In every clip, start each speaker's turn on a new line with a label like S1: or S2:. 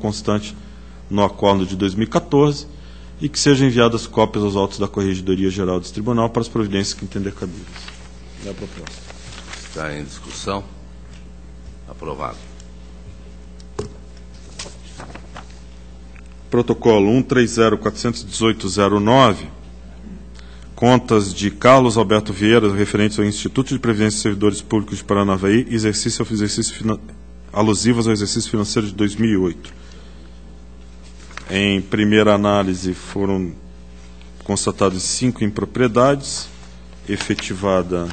S1: constante no acordo de 2014 e que sejam enviadas cópias aos autos da Corregedoria Geral desse Tribunal para as providências que entender cabíveis. É a proposta.
S2: Está em discussão. Aprovado.
S1: Protocolo 130.418.09, contas de Carlos Alberto Vieira, referentes ao Instituto de Previdência de Servidores Públicos de Paranavaí, alusivas ao exercício financeiro de 2008. Em primeira análise, foram constatadas 5 impropriedades, efetivada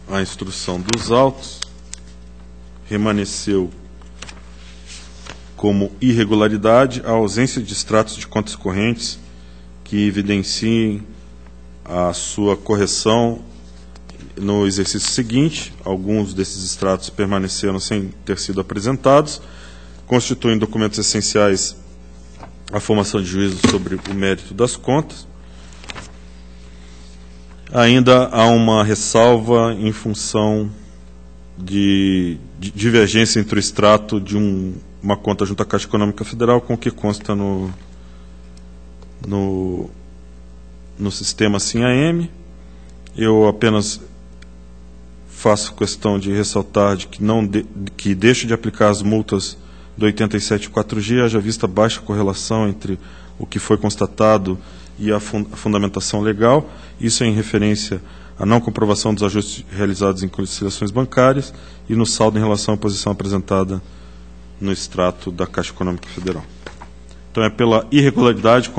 S1: a instrução dos autos, remanesceu como irregularidade a ausência de extratos de contas correntes que evidenciem a sua correção no exercício seguinte. Alguns desses extratos permaneceram sem ter sido apresentados, constituem documentos essenciais à formação de juízo sobre o mérito das contas. Ainda há uma ressalva em função de divergência entre o extrato de uma conta junto à Caixa Econômica Federal com o que consta no sistema SIM-AM. Eu apenas faço questão de ressaltar que deixo de aplicar as multas do 87.4G, haja vista baixa correlação entre o que foi constatado e a fundamentação legal. Isso é em referência à não comprovação dos ajustes realizados em conciliações bancárias e no saldo em relação à posição apresentada no extrato da Caixa Econômica Federal. Então é pela irregularidade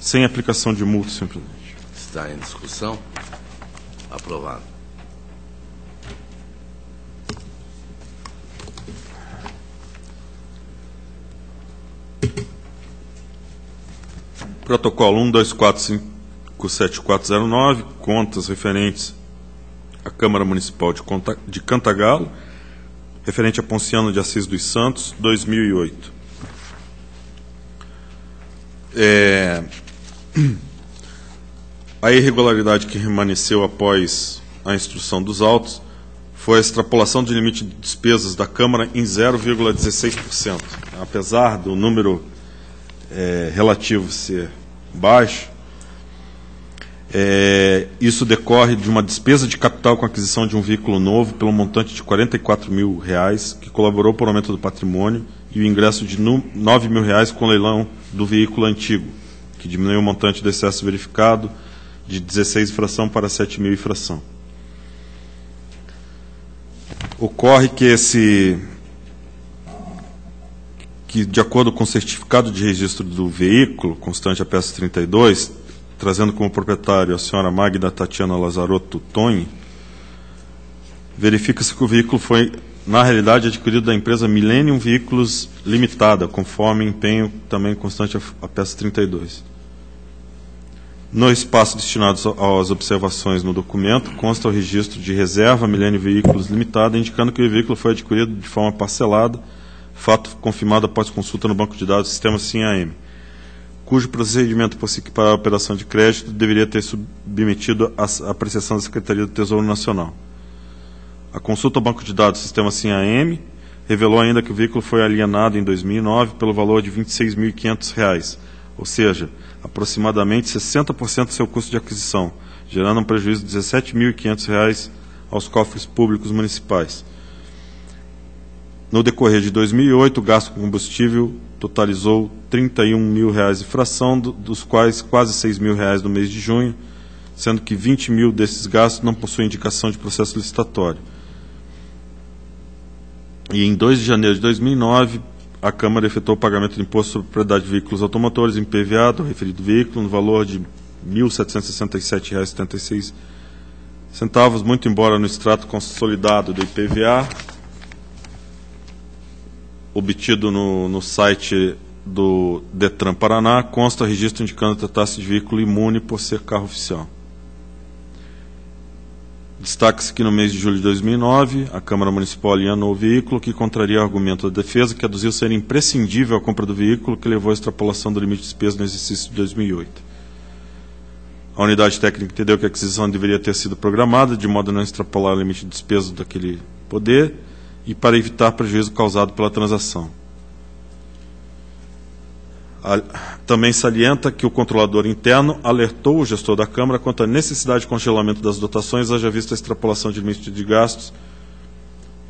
S1: sem aplicação de multa, simplesmente.
S2: Está em discussão. Aprovado.
S1: Protocolo 124.57409, contas referentes à Câmara Municipal de Cantagalo, referente a Ponciano de Assis dos Santos, 2008. A irregularidade que remanesceu após a instrução dos autos foi a extrapolação do limite de despesas da Câmara em 0,16%. Apesar do número relativo ser baixo, isso decorre de uma despesa de capital com aquisição de um veículo novo pelo montante de R$ 44 mil, que colaborou para o aumento do patrimônio, e o ingresso de R$ 9 mil com o leilão do veículo antigo, que diminuiu o montante do excesso verificado de 16 e fração para 7 mil e fração. Ocorre que, de acordo com o certificado de registro do veículo, constante a peça 32, trazendo como proprietário a senhora Magda Tatiana Lazarotto Toni, verifica-se que o veículo foi, na realidade, adquirido da empresa Millennium Veículos Limitada, conforme empenho também constante a peça 32. No espaço destinado às observações no documento, consta o registro de reserva Millennium Veículos Limitada, indicando que o veículo foi adquirido de forma parcelada, fato confirmado após consulta no banco de dados do sistema SIM-AM, cujo procedimento para se equiparar a operação de crédito deveria ter submetido à apreciação da Secretaria do Tesouro Nacional. A consulta ao banco de dados do sistema SIM-AM revelou ainda que o veículo foi alienado em 2009 pelo valor de R$ 26.500, ou seja, aproximadamente 60% do seu custo de aquisição, gerando um prejuízo de R$ 17.500 aos cofres públicos municipais. No decorrer de 2008, o gasto com combustível totalizou R$ 31 mil e fração, dos quais quase R$ 6 mil no mês de junho, sendo que 20 mil desses gastos não possuem indicação de processo licitatório. E em 2 de janeiro de 2009, a Câmara efetuou o pagamento de imposto sobre propriedade de veículos automotores em IPVA do referido veículo no valor de R$ 1.767,76, muito embora no extrato consolidado do IPVA, obtido no site do Detran Paraná, consta registro indicando tratar-se de veículo imune por ser carro oficial. Destaca-se que no mês de julho de 2009, a Câmara Municipal alienou o veículo, que contraria o argumento da defesa, que aduziu ser imprescindível a compra do veículo, que levou à extrapolação do limite de despesa no exercício de 2008. A unidade técnica entendeu que a aquisição deveria ter sido programada, de modo a não extrapolar o limite de despesa daquele poder, e para evitar prejuízo causado pela transação. Também salienta que o controlador interno alertou o gestor da Câmara quanto à necessidade de congelamento das dotações, haja vista a extrapolação de limite de gastos,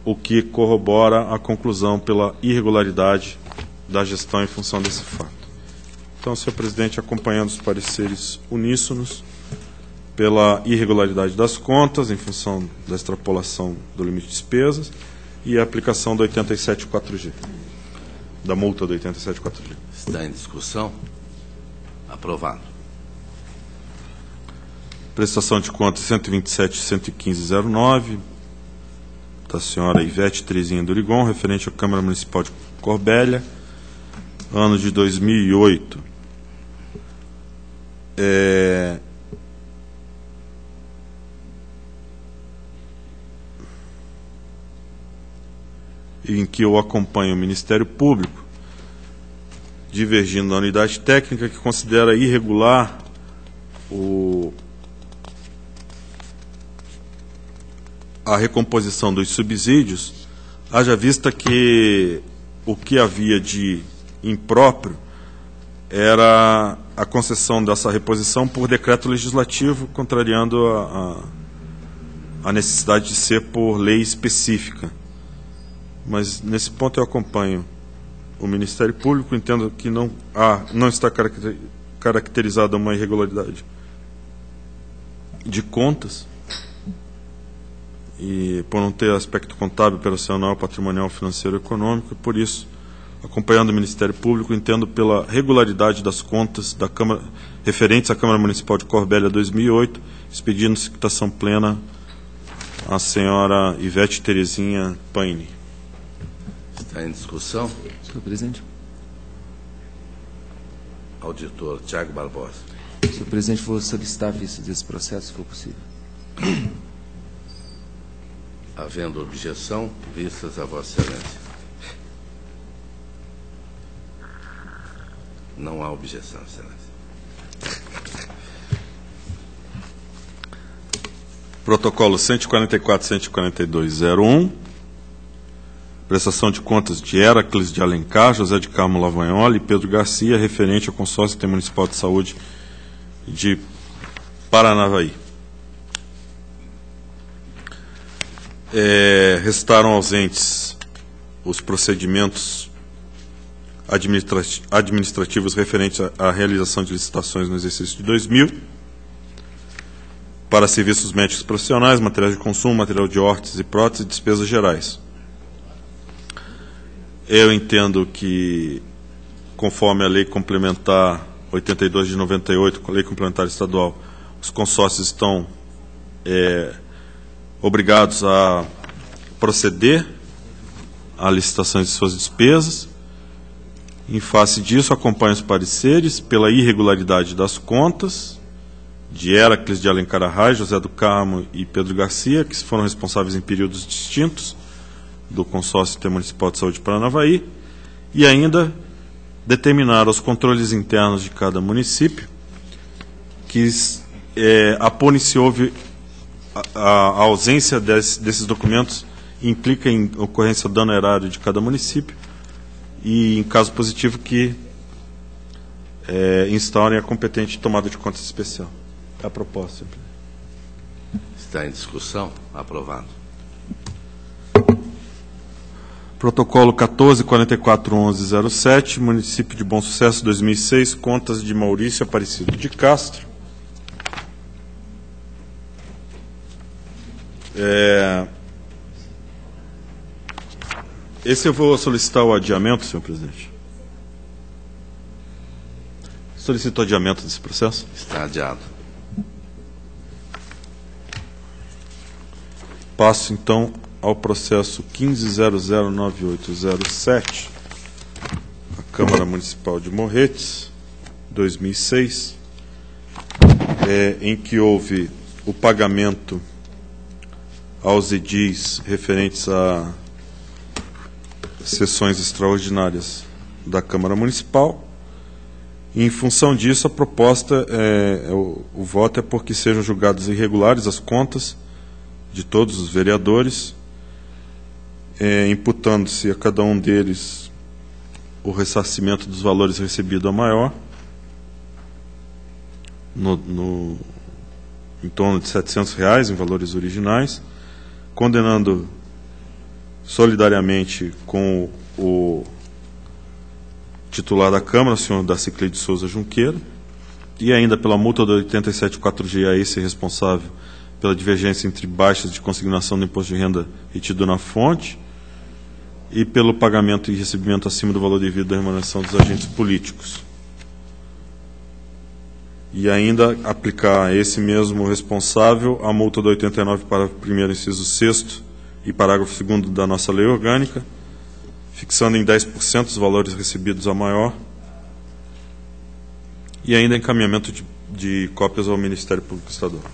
S1: o que corrobora a conclusão pela irregularidade da gestão em função desse fato. Então, senhor presidente, acompanhando os pareceres uníssonos pela irregularidade das contas, em função da extrapolação do limite de despesas e a aplicação do 87.4G, da multa do 87.4G.
S2: Está em discussão. Aprovado.
S1: Prestação de contas 127.115.09, da senhora Ivete Terezinha Durigon, referente à Câmara Municipal de Corbélia, ano de 2008. Em que eu acompanho o Ministério Público, divergindo da unidade técnica, que considera irregular a recomposição dos subsídios, haja vista que o que havia de impróprio era a concessão dessa reposição por decreto legislativo, contrariando a necessidade de ser por lei específica. Mas, nesse ponto, eu acompanho o Ministério Público, entendo que não está caracterizada uma irregularidade de contas, e por não ter aspecto contábil, operacional, patrimonial, financeiro e econômico, por isso, acompanhando o Ministério Público, entendo pela regularidade das contas da Câmara, referentes à Câmara Municipal de Corbélia 2008, expedindo citação plena à senhora Ivete Terezinha Paine.
S2: Está em discussão.
S3: Senhor presidente.
S2: Auditor Tiago Barbosa.
S3: Senhor presidente, vou solicitar a vista desse processo, se for possível.
S2: Havendo objeção, vistas a Vossa Excelência. Não há objeção, Excelência.
S1: Protocolo 144.142.01. Prestação de contas de Heracles de Alencar, José de Carmo Lavagnoli e Pedro Garcia, referente ao Consórcio Intermunicipal de Saúde de Paranavaí. Restaram ausentes os procedimentos administrativos referentes à realização de licitações no exercício de 2000 para serviços médicos profissionais, materiais de consumo, material de órteses e próteses e despesas gerais. Eu entendo que, conforme a Lei Complementar 82 de 98, com a Lei Complementar Estadual, os consórcios estão obrigados a proceder à licitação de suas despesas. Em face disso, acompanho os pareceres pela irregularidade das contas de Heracles de Alencar Arraes, José do Carmo e Pedro Garcia, que foram responsáveis em períodos distintos do Consórcio Intermunicipal de Saúde de Paranavaí, e ainda determinar os controles internos de cada município que apone se houve a ausência desses documentos implica em ocorrência do dano erário de cada município e, em caso positivo, que instaurem a competente tomada de contas especial. É a proposta.
S2: Está em discussão. Aprovado.
S1: Protocolo 14.44.11.07, município de Bom Sucesso, 2006, contas de Maurício Aparecido de Castro. Esse eu vou solicitar o adiamento, senhor presidente. Solicito o adiamento desse processo.
S2: Está adiado.
S1: Passo, então, ao processo 15.009807, a Câmara Municipal de Morretes, 2006, em que houve o pagamento aos edis referentes a sessões extraordinárias da Câmara Municipal. E, em função disso, a proposta, o voto é porque sejam julgadas irregulares as contas de todos os vereadores, imputando-se a cada um deles o ressarcimento dos valores recebidos a maior, em torno de R$ 700 em valores originais, condenando solidariamente com o titular da Câmara, o senhor Darciclei de Souza Junqueira, e ainda pela multa do 87.4G a esse responsável pela divergência entre baixas de consignação do imposto de renda retido na fonte e pelo pagamento e recebimento acima do valor devido da remuneração dos agentes políticos. E ainda aplicar a esse mesmo responsável a multa do 89 para o primeiro inciso 6º e parágrafo 2º da nossa lei orgânica, fixando em 10% os valores recebidos a maior, e ainda encaminhamento de cópias ao Ministério Público Estadual.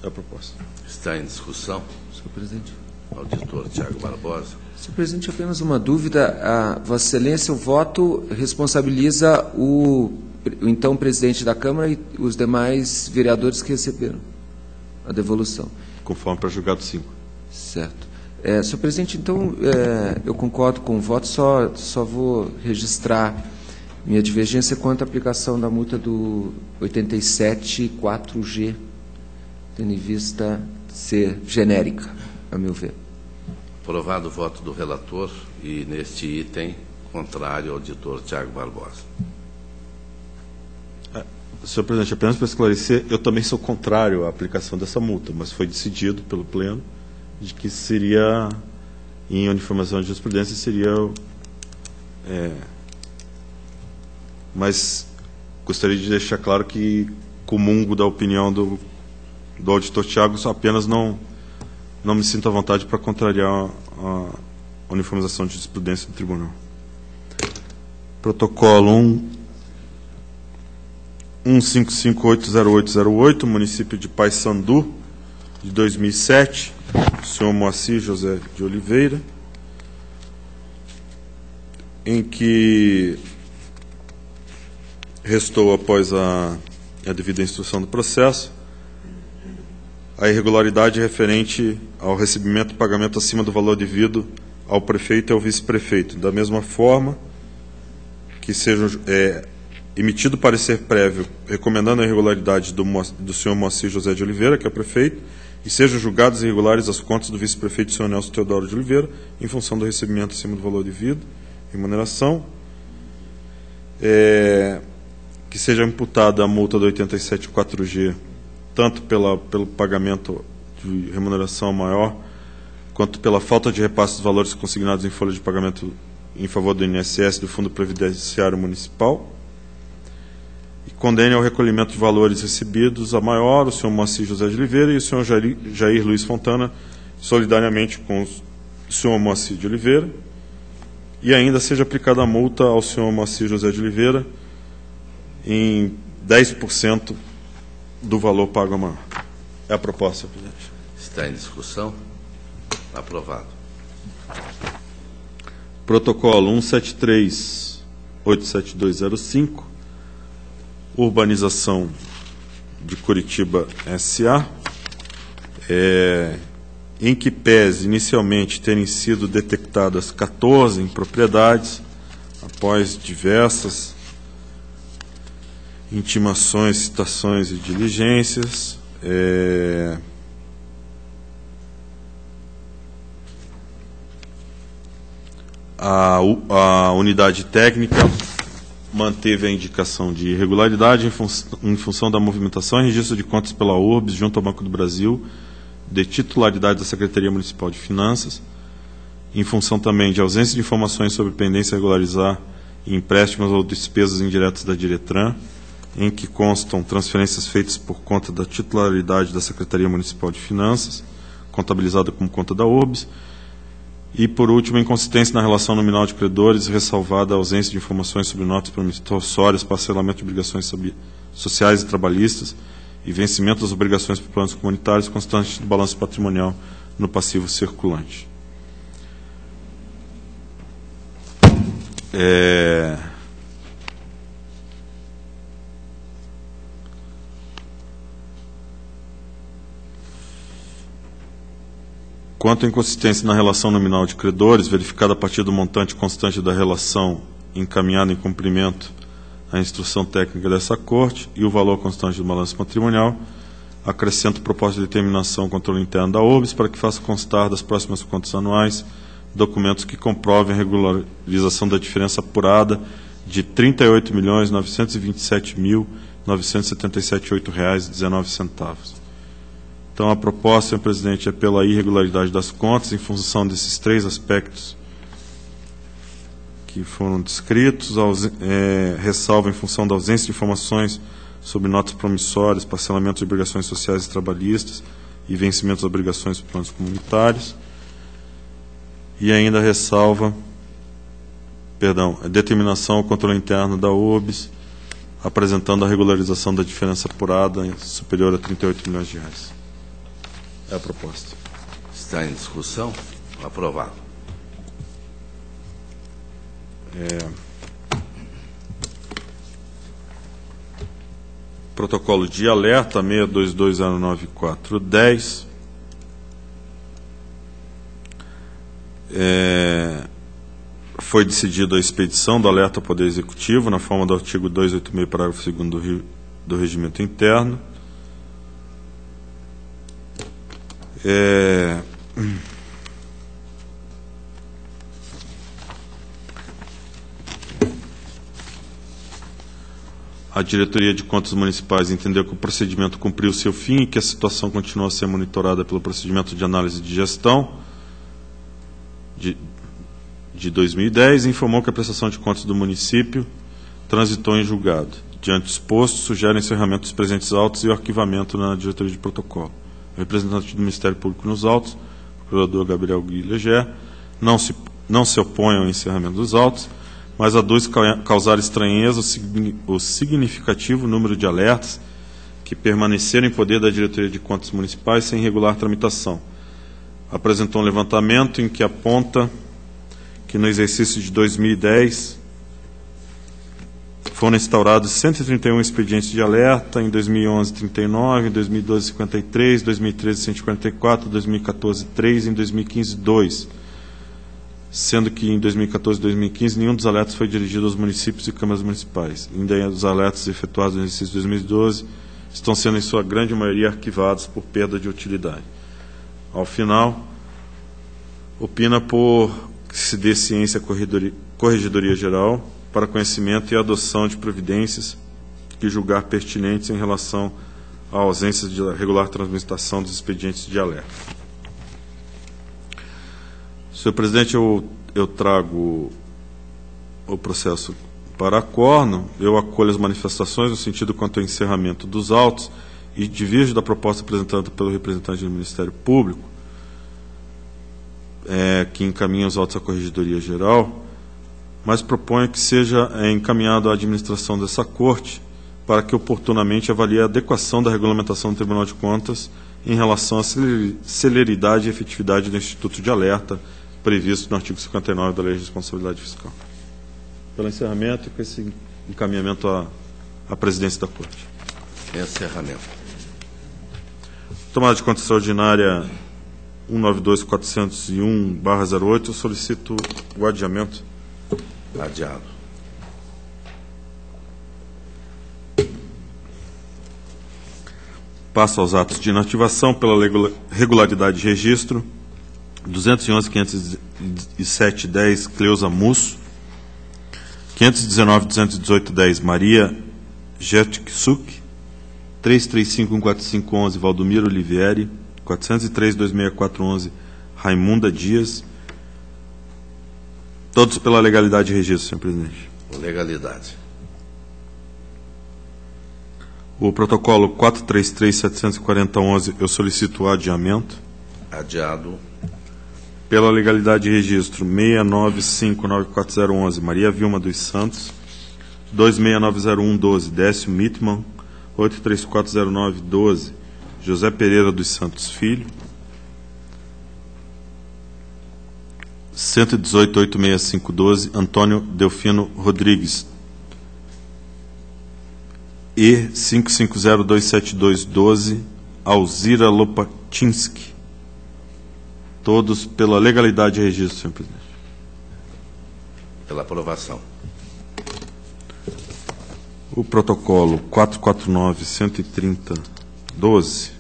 S1: É a proposta.
S2: Está em discussão.
S3: Senhor presidente.
S2: Auditor Tiago Barbosa.
S3: Senhor presidente, apenas uma dúvida. A Vossa Excelência, o voto responsabiliza o então presidente da Câmara e os demais vereadores que receberam a devolução.
S1: Conforme para julgado 5.
S3: Certo. Senhor presidente, então, eu concordo com o voto, só vou registrar minha divergência quanto à aplicação da multa do 87.4G, tendo em vista ser genérica, a meu ver.
S2: Aprovado o voto do relator e, neste item, contrário ao auditor Tiago Barbosa.
S1: Senhor presidente, apenas para esclarecer, eu também sou contrário à aplicação dessa multa, mas foi decidido pelo Pleno de que seria, em uniformização de jurisprudência, seria... mas gostaria de deixar claro que comungo da opinião do auditor Tiago, só apenas não me sinto à vontade para contrariar a uniformização de jurisprudência do tribunal. Protocolo 155.80808, município de Paissandu, de 2007, o senhor Moacir José de Oliveira, em que restou, após a devida instrução do processo, a irregularidade referente ao recebimento e pagamento acima do valor devido ao prefeito e ao vice-prefeito. Da mesma forma, que seja emitido parecer prévio recomendando a irregularidade do senhor Moacir José de Oliveira, que é o prefeito, e sejam julgadas irregulares as contas do vice-prefeito senhor Nelson Teodoro de Oliveira, em função do recebimento acima do valor devido, remuneração, que seja imputada a multa do 87.4G, tanto pelo pagamento de remuneração maior, quanto pela falta de repasse dos valores consignados em folha de pagamento em favor do INSS do Fundo Previdenciário Municipal, e condene ao recolhimento de valores recebidos a maior o senhor Moacir José de Oliveira e o senhor Jair Luiz Fontana, solidariamente com o senhor Moacir de Oliveira, e ainda seja aplicada a multa ao senhor Moacir José de Oliveira em 10% do valor pago a maior. É a proposta, senhor presidente.
S2: Está em discussão. Aprovado.
S1: Protocolo 173.87205, Urbanização de Curitiba S.A., em que pese inicialmente terem sido detectadas 14 impropriedades, após diversas intimações, citações e diligências, a unidade técnica manteve a indicação de irregularidade em função da movimentação e registro de contas pela URBS junto ao Banco do Brasil, de titularidade da Secretaria Municipal de Finanças, em função também de ausência de informações sobre pendência a regularizar e empréstimos ou despesas indiretas da Diretran, em que constam transferências feitas por conta da titularidade da Secretaria Municipal de Finanças, contabilizada como conta da URBS, e, por último, inconsistência na relação nominal de credores, ressalvada a ausência de informações sobre notas promissórias, parcelamento de obrigações sociais e trabalhistas e vencimento das obrigações por planos comunitários constantes do balanço patrimonial no passivo circulante. Quanto à inconsistência na relação nominal de credores, verificada a partir do montante constante da relação encaminhada em cumprimento à instrução técnica dessa Corte e o valor constante do balanço patrimonial, acrescento proposta de determinação ao controle interno da OBS para que faça constar das próximas contas anuais documentos que comprovem a regularização da diferença apurada de R$ 38.927.977,19 reais. Então, a proposta, senhor presidente, é pela irregularidade das contas, em função desses três aspectos que foram descritos, ressalva em função da ausência de informações sobre notas promissórias, parcelamento de obrigações sociais e trabalhistas e vencimento das obrigações dos planos comunitários, e ainda ressalva, a determinação ao controle interno da OBS, apresentando a regularização da diferença apurada superior a R$ 38 milhões de reais. É a proposta.
S2: Está em discussão? Aprovado.
S1: Protocolo de alerta 62209.410. Foi decidida a expedição do alerta ao Poder Executivo na forma do artigo 286, parágrafo 2º do Regimento Interno. A Diretoria de Contas Municipais entendeu que o procedimento cumpriu seu fim e que a situação continua a ser monitorada pelo procedimento de análise de gestão de 2010 e informou que a prestação de contas do município transitou em julgado. Diante do exposto, sugere o encerramento dos presentes autos e o arquivamento na Diretoria de Protocolo. O representante do Ministério Público nos autos, o procurador Gabriel Guilherme, não se opõe ao encerramento dos autos, mas aduz causar estranheza o significativo número de alertas que permaneceram em poder da Diretoria de Contas Municipais sem regular tramitação. Apresentou um levantamento em que aponta que no exercício de 2010 foram instaurados 131 expedientes de alerta, em 2011, 39, em 2012, 53, 2013, 144, 2014, 3 e em 2015, 2. Sendo que em 2014 e 2015 nenhum dos alertas foi dirigido aos municípios e câmaras municipais. Ainda os alertas efetuados no exercício de 2012 estão sendo, em sua grande maioria, arquivados por perda de utilidade. Ao final, opina por que se dê ciência à Corregedoria Geral para conhecimento e adoção de providências que julgar pertinentes em relação à ausência de regular transmissão dos expedientes de alerta. Senhor presidente, eu trago o processo para acordo, eu acolho as manifestações no sentido quanto ao encerramento dos autos e divirjo da proposta apresentada pelo representante do Ministério Público, que encaminha os autos à Corregedoria Geral, mas proponho que seja encaminhado à administração dessa Corte para que oportunamente avalie a adequação da regulamentação do Tribunal de Contas em relação à celeridade e efetividade do Instituto de Alerta previsto no artigo 59 da Lei de Responsabilidade Fiscal. Pelo encerramento e com esse encaminhamento à presidência da Corte.
S2: Encerramento.
S1: Tomada de conta extraordinária 192.401/08, eu solicito o adiamento.
S2: Adiado.
S1: Passo aos atos de inativação pela regularidade de registro. 211.507.10, Cleusa Musso. 519.218.10, Maria Gertsuk. 335.145.11, Valdomiro Olivieri. 403.264.11, Raimunda Dias. Todos pela legalidade de registro, senhor presidente.
S2: Legalidade.
S1: O protocolo 433.740.11, eu solicito o adiamento.
S2: Adiado.
S1: Pela legalidade de registro, 695.94.011, Maria Vilma dos Santos. 269.01.12, Décio Mittmann. 834.09.12, José Pereira dos Santos Filho. 118.865.12, Antônio Delfino Rodrigues. E 550.272.12, Alzira Lopatinski. todos pela legalidade e registro, senhor presidente.
S2: Pela aprovação.
S1: O protocolo 449-130-12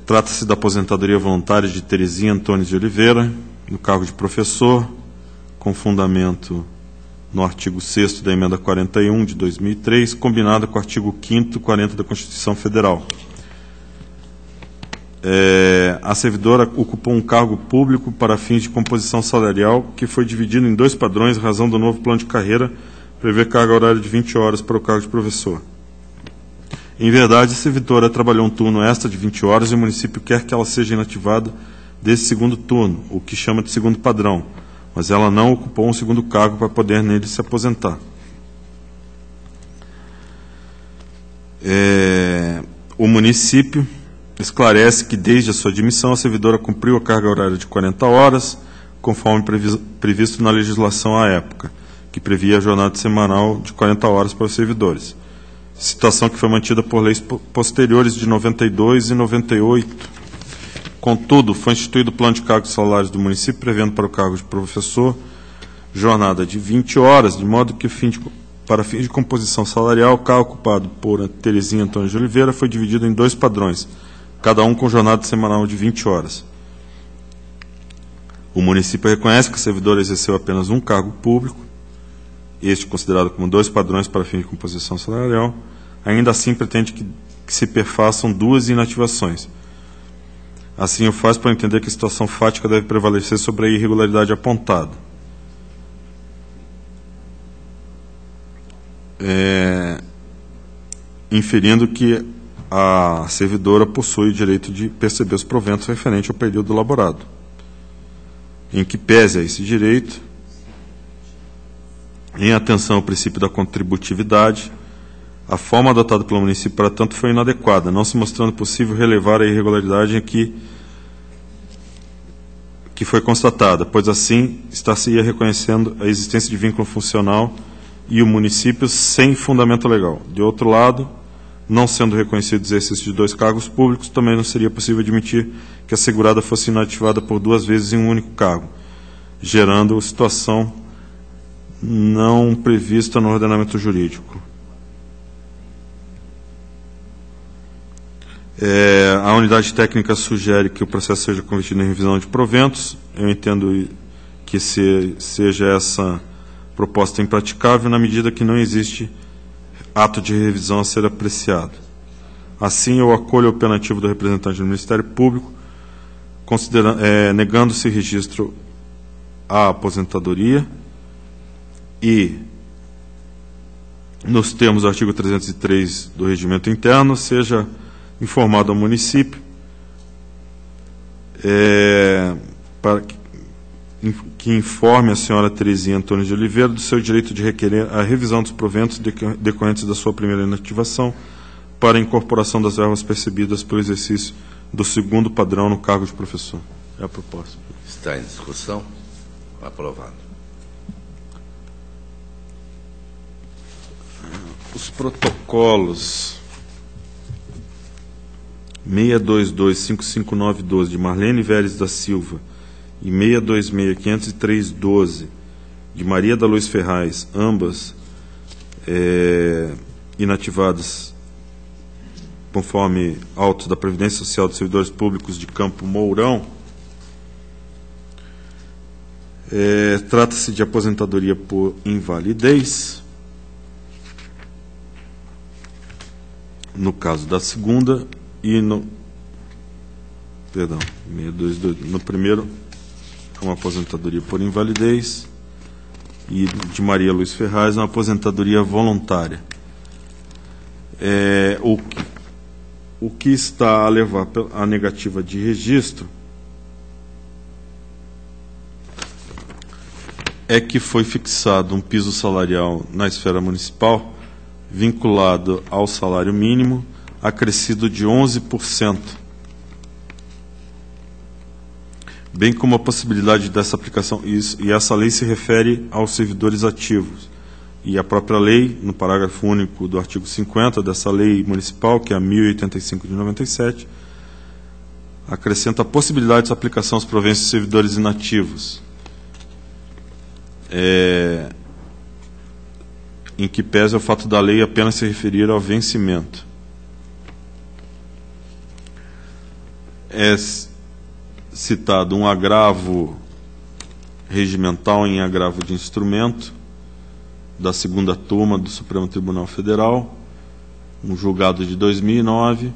S1: trata-se da aposentadoria voluntária de Terezinha Antônio de Oliveira, no cargo de professor, com fundamento no artigo 6º da emenda 41 de 2003, combinado com o artigo 5º e 40 da Constituição Federal. A servidora ocupou um cargo público para fins de composição salarial que foi dividido em 2 padrões, em razão do novo plano de carreira, prevê carga horária de 20 horas para o cargo de professor. Em verdade, a servidora trabalhou um turno extra de 20 horas e o município quer que ela seja inativada desse segundo turno, o que chama de segundo padrão, mas ela não ocupou um segundo cargo para poder nele se aposentar. O município esclarece que, desde a sua admissão, a servidora cumpriu a carga horária de 40 horas, conforme previsto na legislação à época, que previa a jornada semanal de 40 horas para os servidores. Situação que foi mantida por leis posteriores de 92 e 98. Contudo, foi instituído o plano de cargos e salários do município, prevendo para o cargo de professor jornada de 20 horas, de modo que, para fins de composição salarial, o cargo ocupado por Terezinha Antônio de Oliveira foi dividido em 2 padrões, cada um com jornada semanal de 20 horas. O município reconhece que a servidora exerceu apenas um cargo público, este considerado como 2 padrões para fins de composição salarial. Ainda assim, pretende que se perfaçam 2 inativações. Assim o faz para entender que a situação fática deve prevalecer sobre a irregularidade apontada. Inferindo que a servidora possui o direito de perceber os proventos referentes ao período laborado. Em que pese a esse direito, em atenção ao princípio da contributividade, a forma adotada pelo município, para tanto, foi inadequada, não se mostrando possível relevar a irregularidade em que foi constatada, pois assim estar-se-ia reconhecendo a existência de vínculo funcional e o município sem fundamento legal. De outro lado, não sendo reconhecido o exercício de 2 cargos públicos, também não seria possível admitir que a segurada fosse inativada por 2 vezes em um único cargo, gerando situação não prevista no ordenamento jurídico. A unidade técnica sugere que o processo seja convertido em revisão de proventos. Eu entendo que seja essa proposta impraticável, na medida que não existe ato de revisão a ser apreciado. Assim, eu acolho o opinativo do representante do Ministério Público, negando-se registro à aposentadoria e, nos termos do artigo 303 do Regimento Interno, seja informado ao município para que informe a senhora Terezinha Antônio de Oliveira do seu direito de requerer a revisão dos proventos decorrentes da sua primeira inativação para a incorporação das verbas percebidas pelo exercício do segundo padrão no cargo de professor. É a proposta.
S2: Está em discussão? Aprovado.
S1: Os protocolos 622-55912 de Marlene Vélez da Silva e 626-503-12 de Maria da Luz Ferraz, ambas inativadas conforme autos da Previdência Social dos Servidores Públicos de Campo Mourão. Trata-se de aposentadoria por invalidez. No caso da segunda, e no primeiro é uma aposentadoria por invalidez, e de Maria Luz Ferraz uma aposentadoria voluntária. O que está a levar a negativa de registro é que foi fixado um piso salarial na esfera municipal vinculado ao salário mínimo, acrescido de 11%, bem como a possibilidade dessa aplicação, e essa lei se refere aos servidores ativos, e a própria lei, no parágrafo único do artigo 50 dessa lei municipal, que é a 1085 de 97, acrescenta a possibilidade de aplicação aos proventos de servidores inativos, em que pese o fato da lei apenas se referir ao vencimento. É citado um agravo regimental em agravo de instrumento da segunda turma do Supremo Tribunal Federal, um julgado de 2009,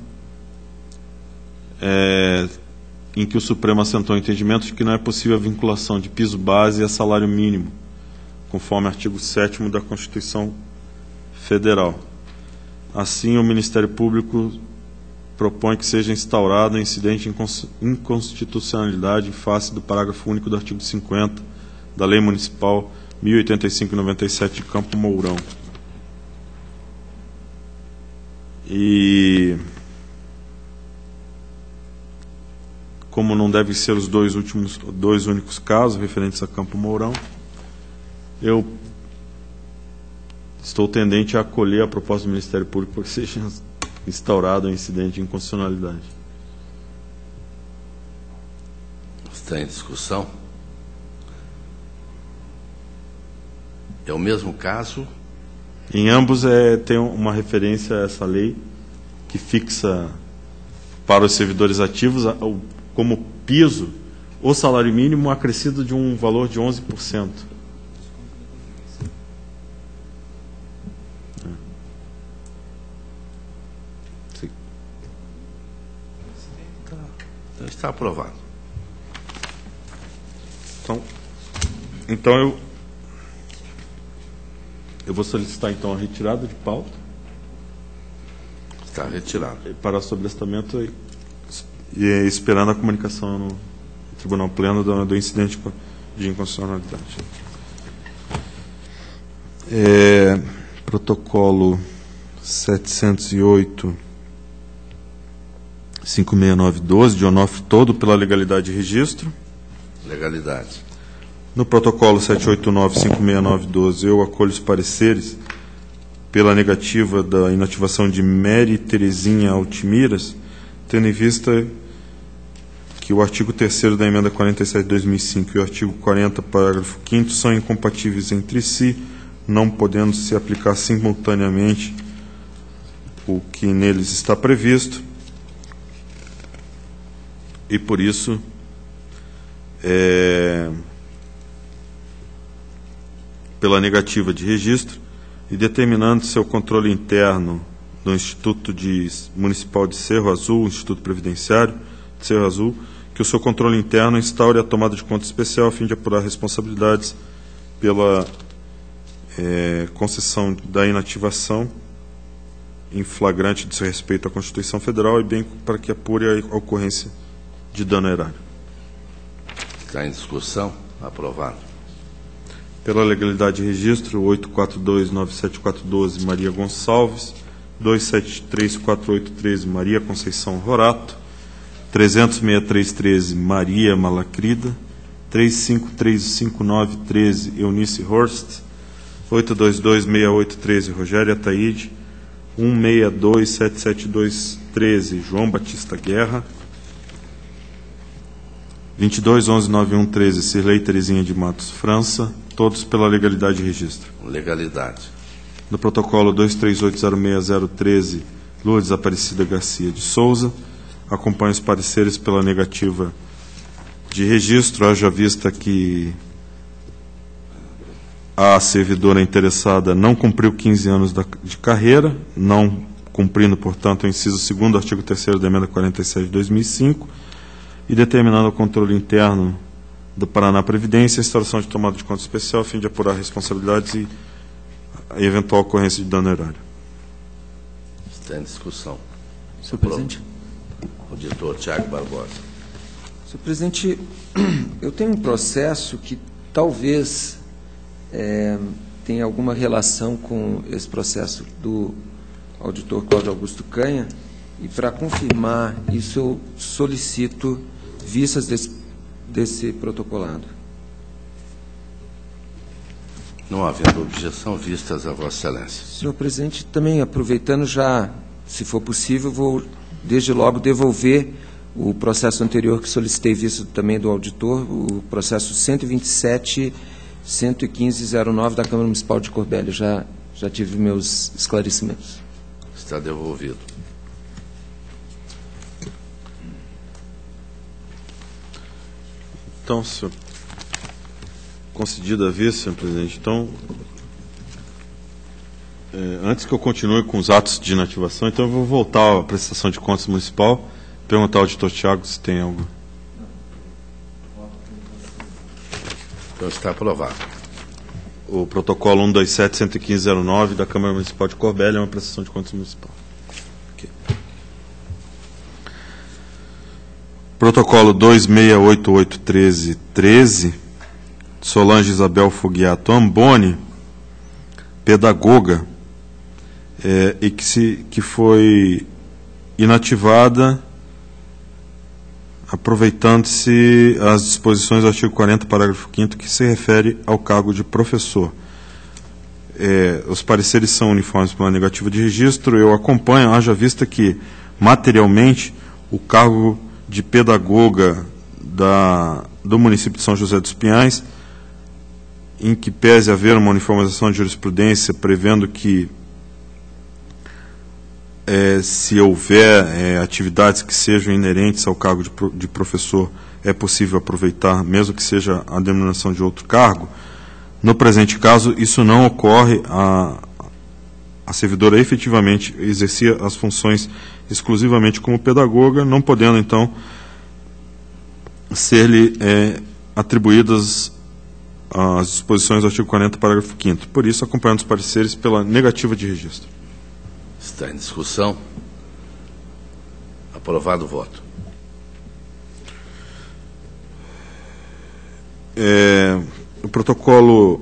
S1: em que o Supremo assentou o entendimento de que não é possível a vinculação de piso base a salário mínimo, conforme artigo 7º da Constituição Federal. Assim, o Ministério Público propõe que seja instaurado um incidente de inconstitucionalidade em face do parágrafo único do artigo 50 da Lei Municipal 1085/97 de Campo Mourão. E, como não devem ser os dois únicos casos referentes a Campo Mourão, eu estou tendente a acolher a proposta do Ministério Público para que seja instaurado um incidente de inconstitucionalidade.
S2: Está em discussão? É o mesmo caso?
S1: Em ambos tem uma referência a essa lei que fixa para os servidores ativos como piso o salário mínimo acrescido de um valor de 11%.
S2: Então está aprovado.
S1: Então eu vou solicitar então a retirada de pauta.
S2: Está retirado.
S1: Para sobrestamento e esperando a comunicação no Tribunal Pleno do incidente de inconstitucionalidade. Protocolo 708 56912 de Onofre todo pela legalidade de registro.
S2: Legalidade.
S1: No protocolo 789-56912, eu acolho os pareceres pela negativa da inativação de Mary Terezinha Altimiras, tendo em vista que o artigo 3º da emenda 47 de 2005 e o artigo 40, parágrafo 5º, são incompatíveis entre si, não podendo se aplicar simultaneamente o que neles está previsto, e por isso pela negativa de registro e determinando seu controle interno do Instituto Municipal de Cerro Azul, Instituto Previdenciário de Cerro Azul, que o seu controle interno instaure a tomada de conta especial a fim de apurar responsabilidades pela concessão da inativação em flagrante desrespeito à Constituição Federal e bem para que apure a ocorrência de dano erário.
S2: Está em discussão? Aprovado.
S1: Pela legalidade de registro, 842-97412, Maria Gonçalves, 273-4813, Maria Conceição Rorato, 300-6313, Maria Malacrida, 35-35913, Eunice Horst, 822-6813, Rogério Ataíde, 162-77213, João Batista Guerra, 22-11-9113, Cirlei Terezinha de Matos França, todos pela legalidade de registro.
S2: Legalidade.
S1: No protocolo 23806-013, Lourdes Aparecida Garcia de Souza, acompanho os pareceres pela negativa de registro, haja vista que a servidora interessada não cumpriu 15 anos de carreira, não cumprindo, portanto, o inciso 2º do artigo 3º da emenda 47 de 2005, e determinando o controle interno do Paraná Previdência, a instauração de tomada de conta especial a fim de apurar responsabilidades e a eventual ocorrência de dano erário.
S2: Está em discussão.
S3: Senhor presidente.
S2: Auditor Tiago Barbosa.
S3: Senhor presidente, eu tenho um processo que talvez tenha alguma relação com esse processo do auditor Cláudio Augusto Canha, e para confirmar isso eu solicito vistas desse protocolado.
S2: Não havendo objeção, vistas a Vossa Excelência.
S3: Senhor presidente, também aproveitando já, se for possível, vou desde logo devolver o processo anterior que solicitei visto também do auditor, o processo 127.115.09 da Câmara Municipal de Corbélia. Já tive meus esclarecimentos.
S2: Está devolvido.
S1: Então, senhor, concedido a vista, senhor presidente, então, antes que eu continue com os atos de inativação, então eu vou voltar à prestação de contas municipal, perguntar ao auditor Tiago se tem algo.
S2: Então está aprovado.
S1: O protocolo 127.115.09 da Câmara Municipal de Corbélia é uma prestação de contas municipal. Okay. Protocolo 26881313, Solange Isabel Foguiato Amboni, pedagoga, e que foi inativada aproveitando-se as disposições do artigo 40, parágrafo 5º, que se refere ao cargo de professor. Os pareceres são uniformes para uma negativa de registro. Eu acompanho, haja vista que, materialmente, o cargo de pedagoga do município de São José dos Pinhais, em que pese haver uma uniformização de jurisprudência prevendo que, se houver atividades que sejam inerentes ao cargo de professor, é possível aproveitar, mesmo que seja a denominação de outro cargo. No presente caso, isso não ocorre. A servidora efetivamente exercia as funções exclusivamente como pedagoga, não podendo, então, ser-lhe atribuídas as disposições do artigo 40, parágrafo 5º. Por isso, acompanhando os pareceres pela negativa de registro.
S2: Está em discussão. Aprovado o voto.
S1: O protocolo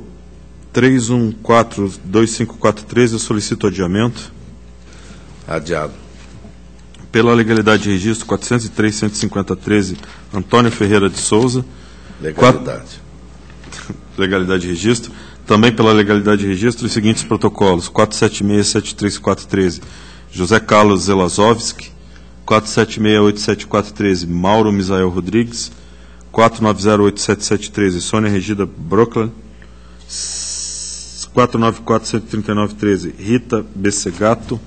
S1: 314.25413, eu solicito adiamento.
S2: Adiado.
S1: Pela legalidade de registro, 403.15013, Antônio Ferreira de Souza.
S2: Legalidade.
S1: Legalidade de registro. Também pela legalidade de registro, os seguintes protocolos: 476.73413, José Carlos Zelazovski, 476.87413, Mauro Misael Rodrigues, 490.87713, Sônia Regida Brooklyn, 494.13913, Rita Bessegato,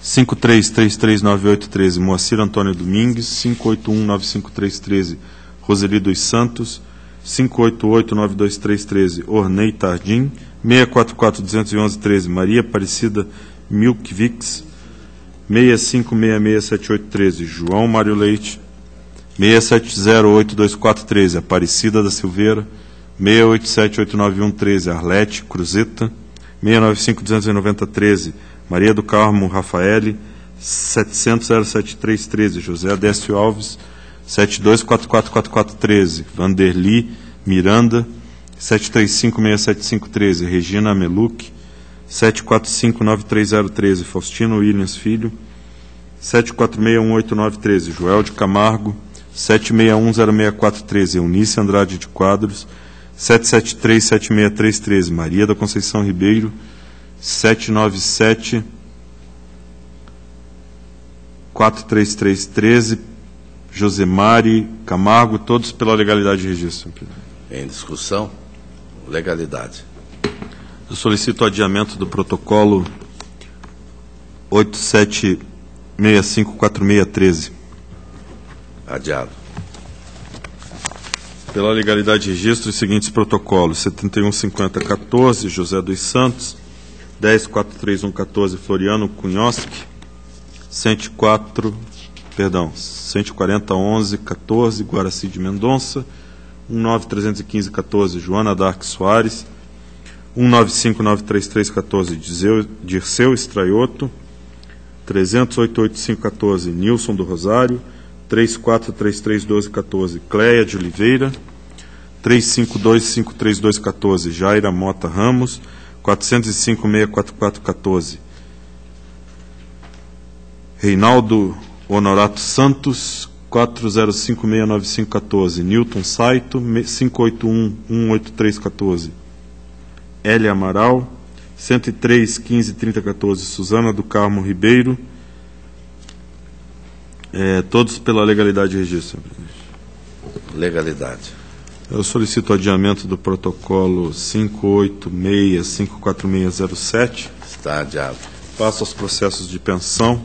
S1: 53339813, Moacir Antônio Domingues, 581953313, Roseli dos Santos, 588-92313, Ornei Tardim, 644-211-13, Maria Aparecida Milkvix, 65667813, João Mário Leite, 6708243, Aparecida da Silveira, 6878913, Arlete Cruzeta, 695-290-13, Maria do Carmo Rafaele, 700-07313, José Adécio Alves, 72444413, Vanderli Miranda, 735675313, Regina Meluc, 7459313, Faustino Williams Filho, 746189313, Joel de Camargo, 761064313, Eunice Andrade de Quadros, 773763313, Maria da Conceição Ribeiro, 797-43313, Josemari Camargo, todos pela legalidade de registro.
S2: Em discussão, legalidade.
S1: Eu solicito o adiamento do protocolo 87654613.
S2: Adiado.
S1: Pela legalidade de registro, os seguintes protocolos: 715014, José dos Santos, 1043114, Floriano Cunhoski, 1401114, Guaraci de Mendonça, 1931514, Joana Dark Soares, 195931314, Dirceu Estraioto, 300-88514, Nilson do Rosário, 34331214, Cléia de Oliveira, 352531214, Jaira Mota Ramos, 405-64414, Reinaldo Honorato Santos, 405-69514, Newton Saito, 581-18314, Hélia Amaral. 103, 15, 30, 14, Suzana do Carmo Ribeiro. Todos pela legalidade de registro.
S2: Legalidade.
S1: Eu solicito o adiamento do protocolo 586-54607.
S2: Está adiado.
S1: Passo aos processos de pensão.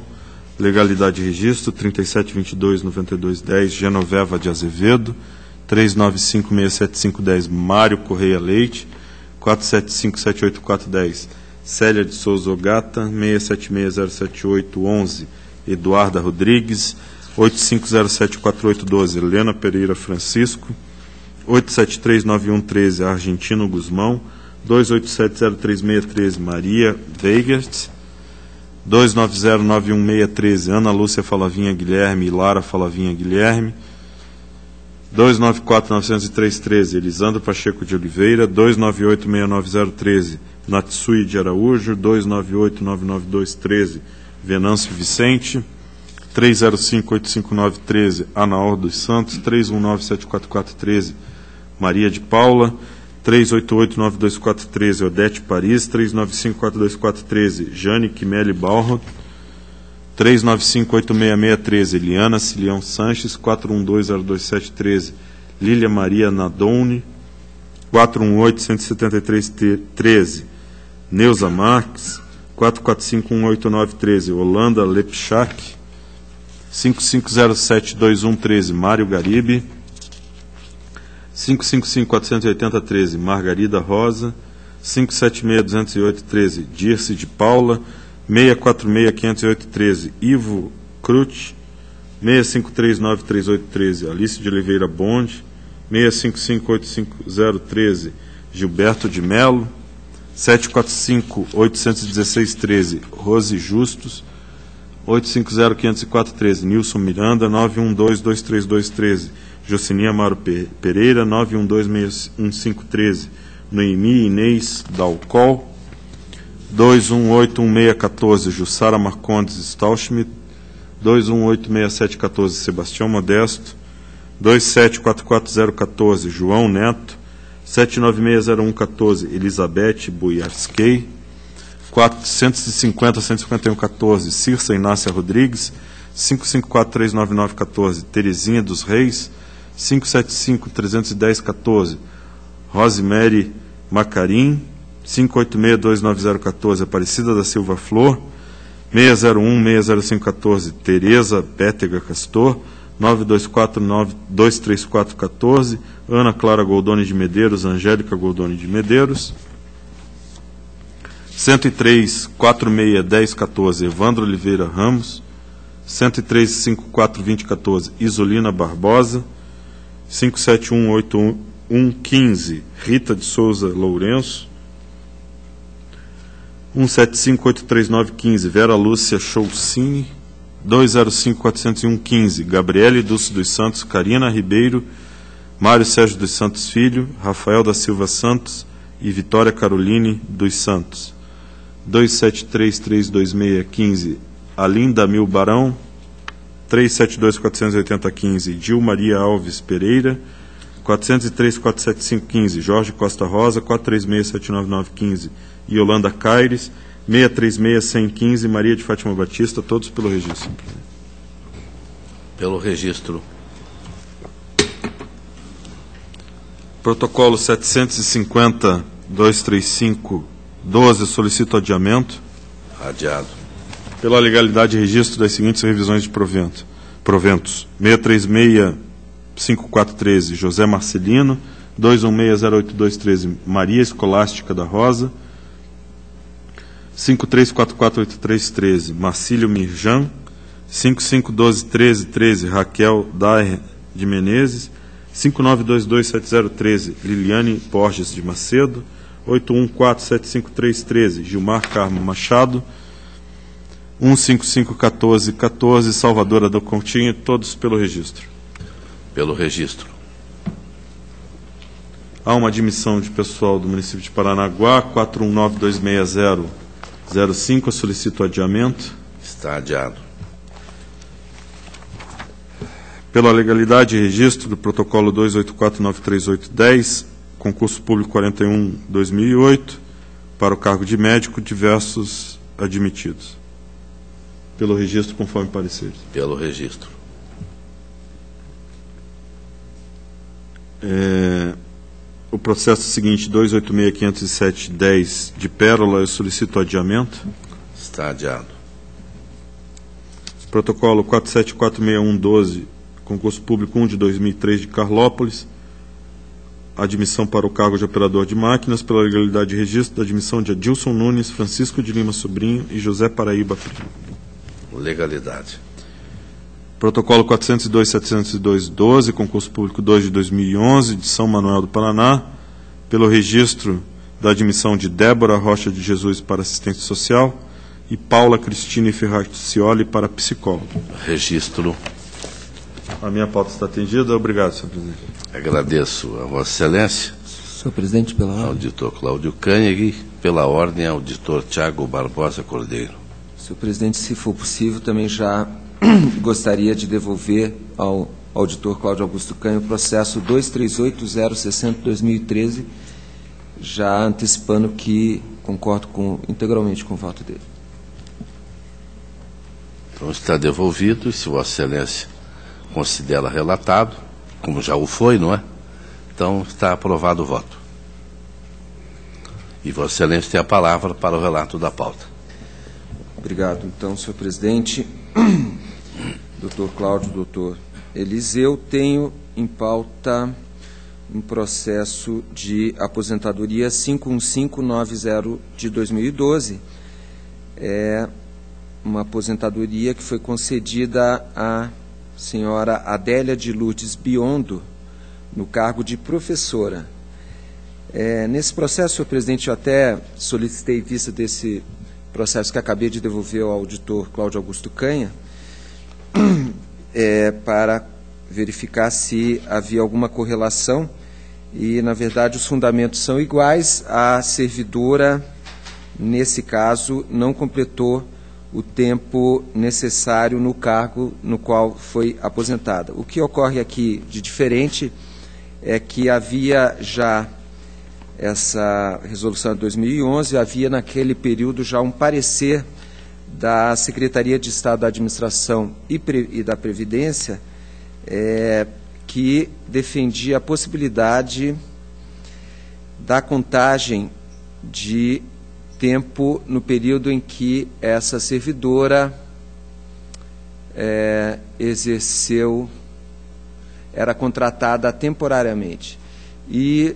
S1: Legalidade de registro, 3722-9210, Genoveva de Azevedo. 395-67510, Mário Correia Leite. 475-78410, Célia de Souza Ogata. 676-07811, Eduarda Rodrigues. 85074812, Helena Pereira Francisco. 8739113, Argentino Guzmão. 2870363, Maria Veigert. 2909163, Ana Lúcia Falavinha Guilherme e Lara Falavinha Guilherme. 294-903-13, Elisandro Pacheco de Oliveira. 298-69013, Natsui de Araújo. 298-992-13, Venâncio Vicente. 305-859-13, Anaor dos Santos. 319-744-13, Maria de Paula. 388-924-13, Odete Paris. 395-424-13, Jane Kimeli Balro. 395-866-13, Eliana Cilião Sanches. 412-027-13, Lília Maria Nadone. 418-173-13, Neuza Marques. 445-189-13, Holanda Lepchak. 5507-21-13, Mário Garibe. 555-480-13, Margarida Rosa. 576-208-13, Dirce de Paula. 646-508-13, Ivo Crute. 653-938-13, Alice de Oliveira Bonde. 655-850-13, Gilberto de Melo. 745-816-13, Rose Justus. 850-504-13, Nilson Miranda. 912-232-13, Jocinia Amaro Pereira. 912-615-13, Noemi Inês Dalcol. 218-1614, Jussara Marcondes Stalschmidt. 218-6714, Sebastião Modesto. 2744014, João Neto. 7960114, Elizabeth Buiarskei. 450-15114, Circe Inácia Rodrigues. 554-39914, Terezinha dos Reis. 575-31014, Rosemary Macarim. 586-29014, Aparecida da Silva Flor. 601-60514, Tereza Bétega Castor. 924-23414, Ana Clara Goldoni de Medeiros, Angélica Goldoni de Medeiros. 103-46-1014, Evandro Oliveira Ramos. 103-54-2014, Isolina Barbosa. 571-8115, Rita de Souza Lourenço. 175-83915, Vera Lúcia Choucini. 205-40115, Gabriele Dulce dos Santos, Karina Ribeiro, Mário Sérgio dos Santos Filho, Rafael da Silva Santos e Vitória Caroline dos Santos. 273-32615, Alinda Mil Barão. 372-48015, Gil Maria Alves Pereira. 403-47515, Jorge Costa Rosa. 436-79915, Yolanda Caires. 636-115, Maria de Fátima Batista, todos pelo registro.
S2: Pelo registro.
S1: Protocolo 750-235-12, solicito adiamento.
S2: Adiado.
S1: Pela legalidade de registro das seguintes revisões de proventos. 636-5413, José Marcelino. 216-08213, Maria Escolástica da Rosa. 53448313, Marcílio Mirjan. 55121313, Raquel Daer de Menezes. 59227013, Liliane Borges de Macedo. 81475313, Gilmar Carmo Machado. 1551414, Salvadora do Continho, todos pelo registro.
S2: Pelo registro.
S1: Há uma admissão de pessoal do município de Paranaguá, 41926005, eu solicito adiamento.
S2: Está adiado.
S1: Pela legalidade e registro do protocolo 284-93810, concurso público 41-2008, para o cargo de médico, diversos admitidos. Pelo registro, conforme pareceres.
S2: Pelo registro.
S1: O processo seguinte, 286.507.10 de Pérola, eu solicito adiamento.
S2: Está adiado.
S1: Protocolo 47.461.12, concurso público 1 de 2003 de Carlópolis, admissão para o cargo de operador de máquinas pela legalidade de registro da admissão de Adilson Nunes, Francisco de Lima Sobrinho e José Paraíba Primo.
S2: Legalidade.
S1: Protocolo 402.702.12, concurso público 2 de 2011, de São Manuel do Paraná, pelo registro da admissão de Débora Rocha de Jesus para assistência social e Paula Cristina Ferracioli para psicólogo.
S2: Registro.
S1: A minha pauta está atendida. Obrigado, senhor presidente.
S2: Agradeço a Vossa Excelência.
S3: Senhor presidente, pela ordem.
S2: Auditor Cláudio Koenig. Pela ordem, auditor Tiago Barbosa Cordeiro.
S3: Senhor presidente, se for possível, também já gostaria de devolver ao auditor Cláudio Augusto Canha o processo 238.060/2013, já antecipando que concordo integralmente com o voto dele.
S2: Então está devolvido, e se Vossa Excelência considera relatado, como já o foi, não é? Então está aprovado o voto. E Vossa Excelência tem a palavra para o relato da pauta.
S3: Obrigado. Então, senhor presidente, doutor Cláudio, doutor Eliseu, tenho em pauta um processo de aposentadoria 51590 de 2012. É uma aposentadoria que foi concedida à senhora Adélia de Lourdes Biondo, no cargo de professora. Nesse processo, senhor presidente, eu até solicitei vista desse processo que acabei de devolver ao auditor Cláudio Augusto Canha, para verificar se havia alguma correlação, e, na verdade, os fundamentos são iguais. A servidora, nesse caso, não completou o tempo necessário no cargo no qual foi aposentada. O que ocorre aqui de diferente é que havia já essa resolução de 2011, havia naquele período já um parecer da Secretaria de Estado da Administração e da Previdência, que defendia a possibilidade da contagem de tempo no período em que essa servidora era contratada temporariamente. E,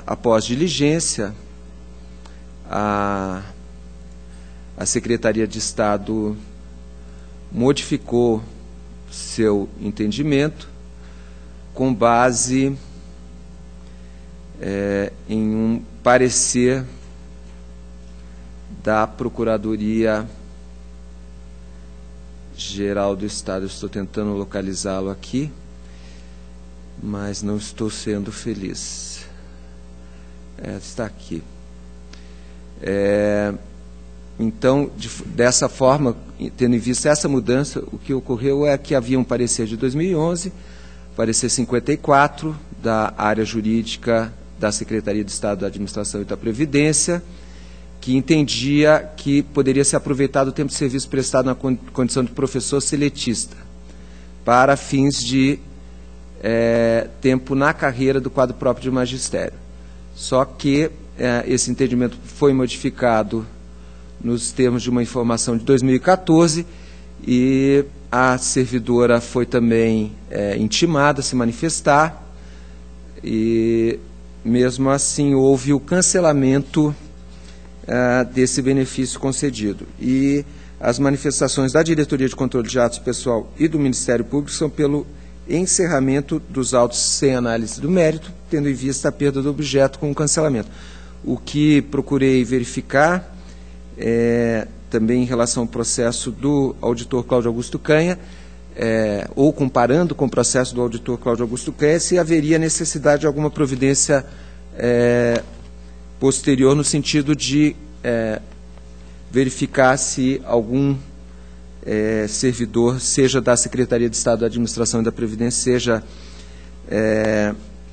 S3: após diligência, a Secretaria de Estado modificou seu entendimento com base em um parecer da Procuradoria-Geral do Estado. Eu estou tentando localizá-lo aqui, mas não estou sendo feliz. Está aqui. Então, dessa forma, tendo em vista essa mudança, o que ocorreu é que havia um parecer de 2011, parecer 54, da área jurídica da Secretaria de Estado da Administração e da Previdência, que entendia que poderia ser aproveitado o tempo de serviço prestado na condição de professor seletista, para fins de tempo na carreira do quadro próprio de magistério. Só que esse entendimento foi modificado nos termos de uma informação de 2014, e a servidora foi também intimada a se manifestar, e mesmo assim houve o cancelamento desse benefício concedido. E as manifestações da Diretoria de Controle de Atos Pessoal e do Ministério Público são pelo encerramento dos autos sem análise do mérito, tendo em vista a perda do objeto com o cancelamento. O que procurei verificar também em relação ao processo do auditor Cláudio Augusto Canha, ou comparando com o processo do auditor Cláudio Augusto Canha, se haveria necessidade de alguma providência posterior, no sentido de verificar se algum servidor, seja da Secretaria de Estado da Administração e da Previdência, seja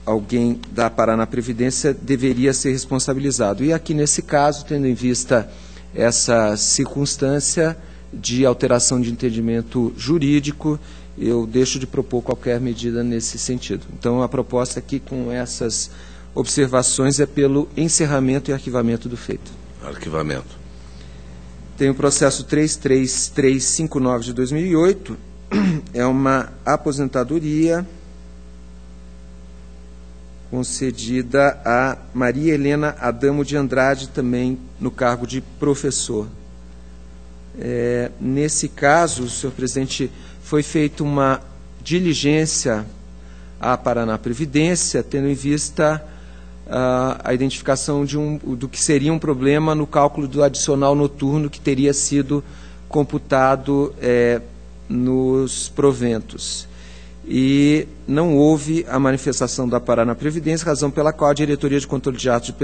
S3: alguém da Paraná Previdência deveria ser responsabilizado. E aqui, nesse caso, tendo em vista essa circunstância de alteração de entendimento jurídico, eu deixo de propor qualquer medida nesse sentido. Então, a proposta aqui, com essas observações, é pelo encerramento e arquivamento do feito.
S2: Arquivamento.
S3: Tem o processo 33359 de 2008, é uma aposentadoria concedida a Maria Helena Adamo de Andrade, também no cargo de professor. Nesse caso, senhor presidente, foi feita uma diligência à Paraná Previdência, tendo em vista a identificação do que seria um problema no cálculo do adicional noturno que teria sido computado nos proventos. E não houve a manifestação da Paraná Previdência, razão pela qual a Diretoria de Controle de Atos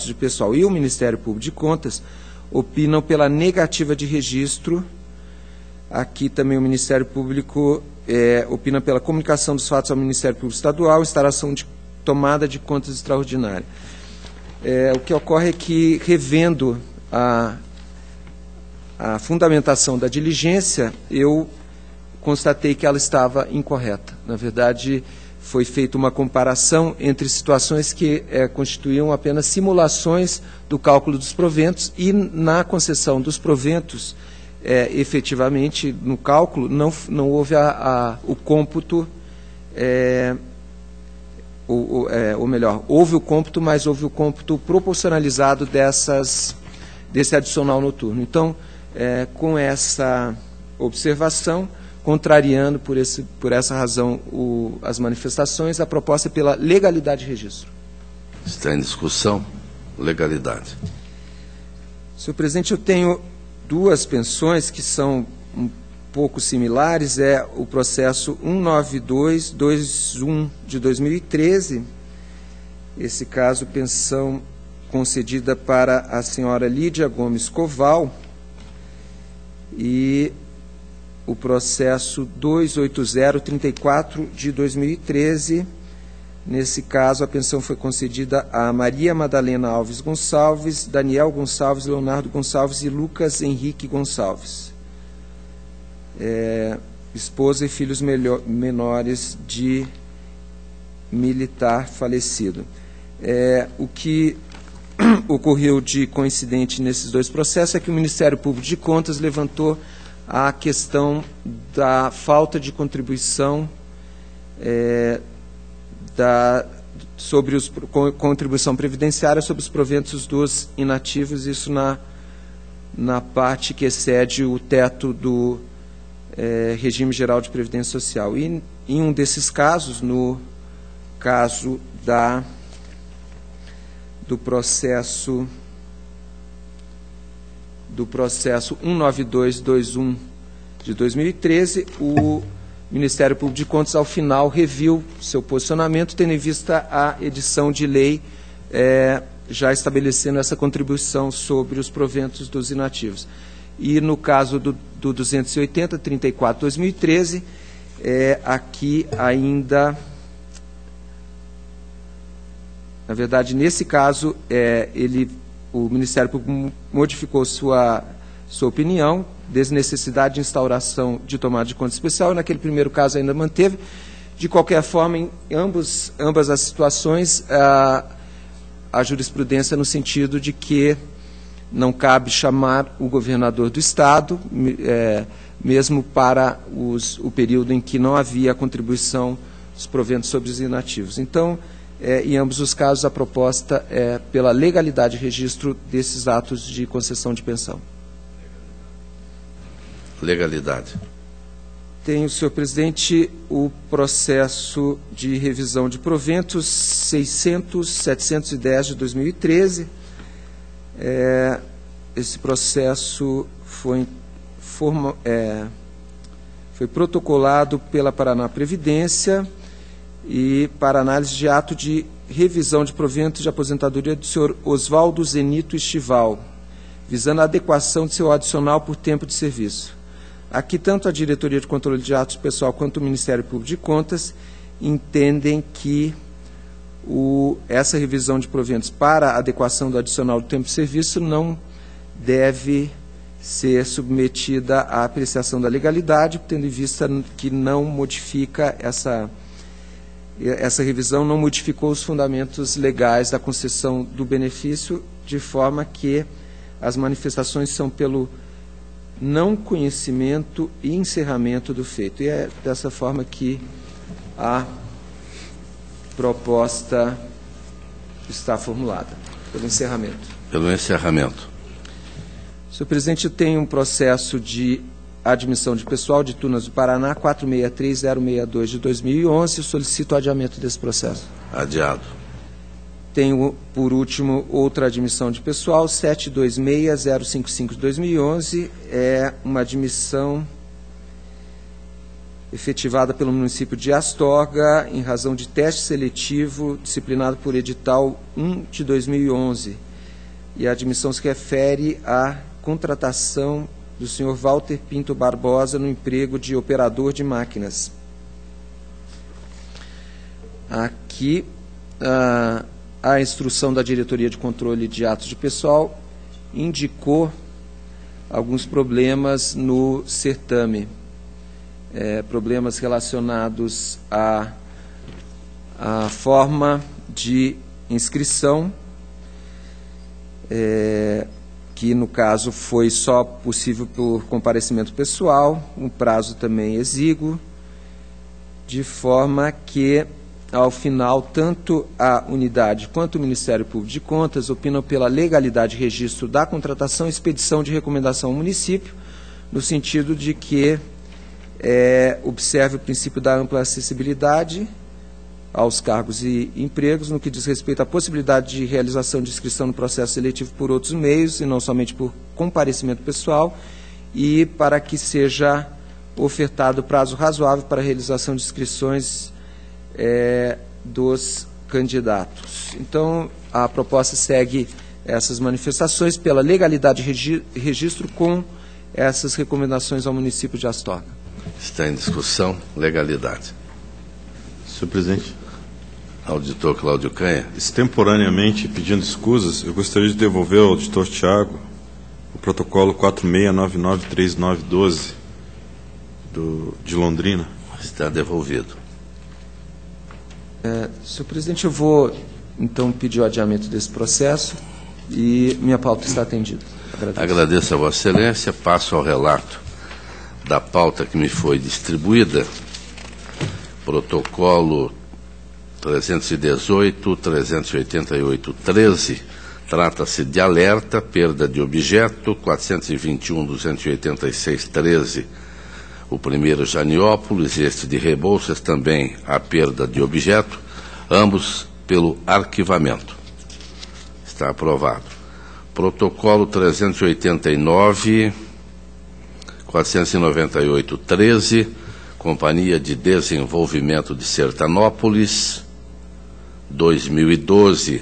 S3: de Pessoal e o Ministério Público de Contas opinam pela negativa de registro. Aqui também o Ministério Público opina pela comunicação dos fatos ao Ministério Público Estadual, instalação de tomada de contas extraordinária. O que ocorre é que, revendo a fundamentação da diligência, eu constatei que ela estava incorreta. Na verdade, foi feita uma comparação entre situações que constituíam apenas simulações do cálculo dos proventos e, na concessão dos proventos, efetivamente, no cálculo, não houve o cômputo, ou melhor, houve o cômputo, mas houve o cômputo proporcionalizado desse adicional noturno. Então, com essa observação, contrariando por essa razão as manifestações, a proposta é pela legalidade de registro.
S2: Está em discussão. Legalidade.
S3: Senhor presidente, eu tenho duas pensões que são um pouco similares. É o processo 19221 de 2013. Esse caso, pensão concedida para a senhora Lídia Gomes Coval, e o processo 28034 de 2013. Nesse caso, a pensão foi concedida a Maria Madalena Alves Gonçalves, Daniel Gonçalves, Leonardo Gonçalves e Lucas Henrique Gonçalves, esposa e filhos menores de militar falecido. O que ocorreu de coincidente nesses dois processos é que o Ministério Público de Contas levantou a questão da falta de contribuição sobre contribuição previdenciária sobre os proventos dos inativos, isso na parte que excede o teto do regime geral de previdência social. E em um desses casos, no caso do processo 19221 de 2013, o Ministério Público de Contas, ao final, reviu seu posicionamento, tendo em vista a edição de lei já estabelecendo essa contribuição sobre os proventos dos inativos. E no caso do 280-34-2013, aqui ainda, na verdade, nesse caso, o Ministério Público modificou sua opinião, desnecessidade de instauração de tomada de conta especial, e naquele primeiro caso ainda manteve. De qualquer forma, em ambas as situações, a jurisprudência no sentido de que não cabe chamar o governador do Estado, mesmo para o período em que não havia contribuição dos proventos sobre os inativos. Então, em ambos os casos, a proposta é pela legalidade de registro desses atos de concessão de pensão.
S2: Legalidade.
S3: Tenho, senhor presidente, o processo de revisão de proventos 600-710 de 2013. Esse processo foi protocolado pela Paraná Previdência e para análise de ato de revisão de proventos de aposentadoria do senhor Oswaldo Zenito Estival, visando a adequação de seu adicional por tempo de serviço. Aqui, tanto a Diretoria de Controle de Atos Pessoal quanto o Ministério Público de Contas entendem que essa revisão de proventos para a adequação do adicional do tempo de serviço não deve ser submetida à apreciação da legalidade, tendo em vista que não modifica essa revisão, não modificou os fundamentos legais da concessão do benefício, de forma que as manifestações são pelo não conhecimento e encerramento do feito. E é dessa forma que a proposta está formulada, pelo encerramento.
S2: Pelo encerramento.
S3: Senhor presidente, eu tenho um processo de admissão de pessoal de Tunas do Paraná, 463062 de 2011, eu solicito o adiamento desse processo.
S2: Adiado.
S3: Tenho, por último, outra admissão de pessoal, 726055 de 2011, é uma admissão efetivada pelo município de Astorga, em razão de teste seletivo disciplinado por edital 1 de 2011. E a admissão se refere à contratação do senhor Walter Pinto Barbosa no emprego de operador de máquinas. Aqui, a instrução da Diretoria de Controle de Atos de Pessoal indicou alguns problemas no certame, problemas relacionados à forma de inscrição, que no caso foi só possível por comparecimento pessoal, um prazo também exíguo, de forma que, ao final, tanto a unidade quanto o Ministério Público de Contas opinam pela legalidade de registro da contratação e expedição de recomendação ao município, no sentido de que observe o princípio da ampla acessibilidade aos cargos e empregos, no que diz respeito à possibilidade de realização de inscrição no processo seletivo por outros meios, e não somente por comparecimento pessoal, e para que seja ofertado prazo razoável para a realização de inscrições dos candidatos. Então, a proposta segue essas manifestações pela legalidade de registro com essas recomendações ao município de Astorga.
S2: Está em discussão legalidade.
S1: Senhor presidente.
S2: Auditor Cláudio Canha.
S1: Extemporaneamente, pedindo escusas, eu gostaria de devolver ao auditor Tiago o protocolo 46993912 de Londrina.
S2: Está devolvido.
S3: Senhor presidente, eu vou, então, pedir o adiamento desse processo e minha pauta está atendida.
S2: Agradeço a Vossa Excelência. Passo ao relato da pauta que me foi distribuída. Protocolo 318, 388, 13, trata-se de alerta, perda de objeto, 421, 286, 13, o primeiro Janiópolis, este de Rebouças também a perda de objeto, ambos pelo arquivamento. Está aprovado. Protocolo 389, 498, 13, Companhia de Desenvolvimento de Sertanópolis, 2012,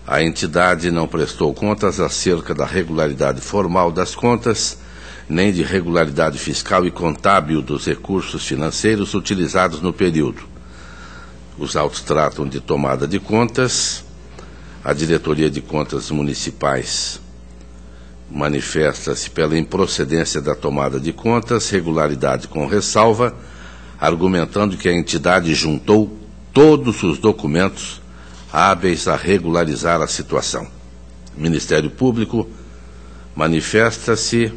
S2: a entidade não prestou contas acerca da regularidade formal das contas, nem de regularidade fiscal e contábil dos recursos financeiros utilizados no período. Os autos tratam de tomada de contas. A Diretoria de Contas Municipais manifesta-se pela improcedência da tomada de contas, regularidade com ressalva, argumentando que a entidade juntou todos os documentos hábeis a regularizar a situação. O Ministério Público manifesta-se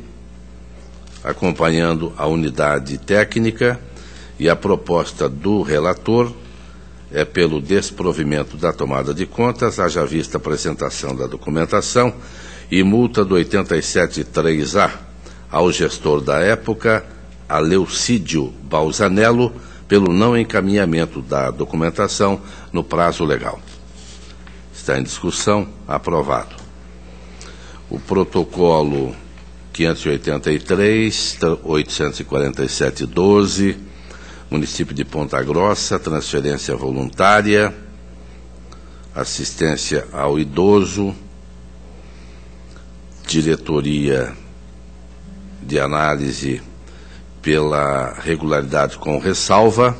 S2: acompanhando a unidade técnica e a proposta do relator é pelo desprovimento da tomada de contas, haja vista a apresentação da documentação e multa do 87.3A ao gestor da época, Aleucídio Balzanello, pelo não encaminhamento da documentação no prazo legal. Está em discussão, aprovado. O protocolo 583, 847-12, município de Ponta Grossa, transferência voluntária, assistência ao idoso, diretoria de análise pela regularidade com ressalva,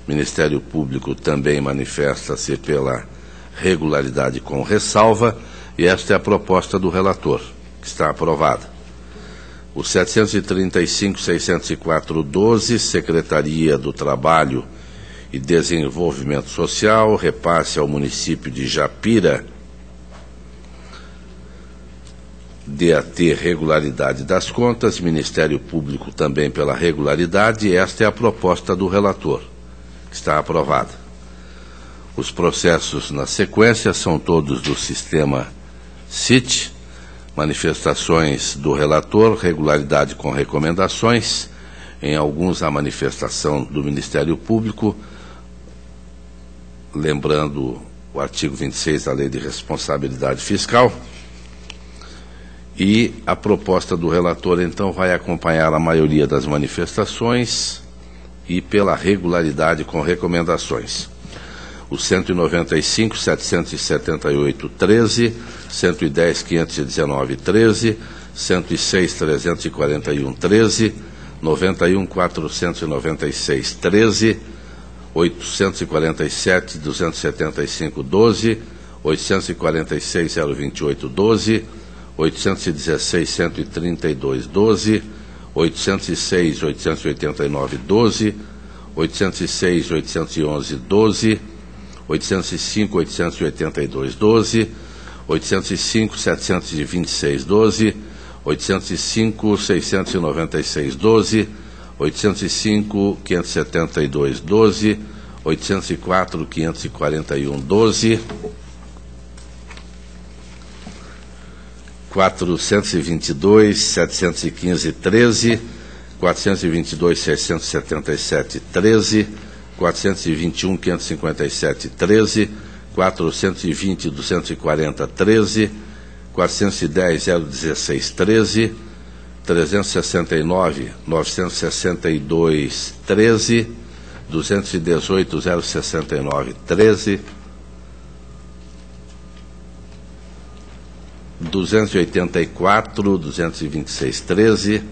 S2: Ministério Público também manifesta-se pela regularidade com ressalva, e esta é a proposta do relator, que está aprovada. O 735.604.12, Secretaria do Trabalho e Desenvolvimento Social, repasse ao município de Japira, DAT, regularidade das contas, Ministério Público também pela regularidade, e esta é a proposta do relator, que está aprovada. Os processos na sequência são todos do sistema CIT, manifestações do relator, regularidade com recomendações, em alguns a manifestação do Ministério Público, lembrando o artigo 26 da Lei de Responsabilidade Fiscal, e a proposta do relator, então, vai acompanhar a maioria das manifestações e pela regularidade com recomendações. O 195.778.13, 110.519.13, 106.341.13, 91.496.13, 847.275.12, 846.028.12, 816.132.12, 806.889.12, 806.811.12, 805.882.12, 805.726.12, 805.696.12, 805.572.12, 804.541.12, 422.715.13, 422.677.13, 421.557.13, 420.240.13, 410.016.13, 369.962.13, 218.069.13, 284.226.13,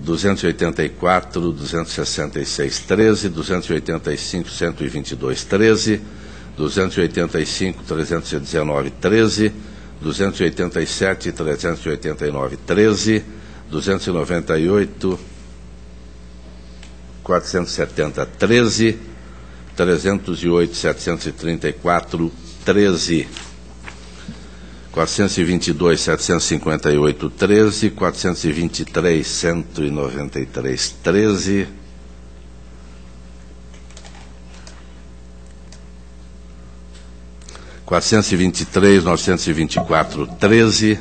S2: 284.266.13, 285.122.13, 285.319.13, 287.389.13, 298.470.13, 308.734.13, 422.758.13, 423.193.13, 423.924.13,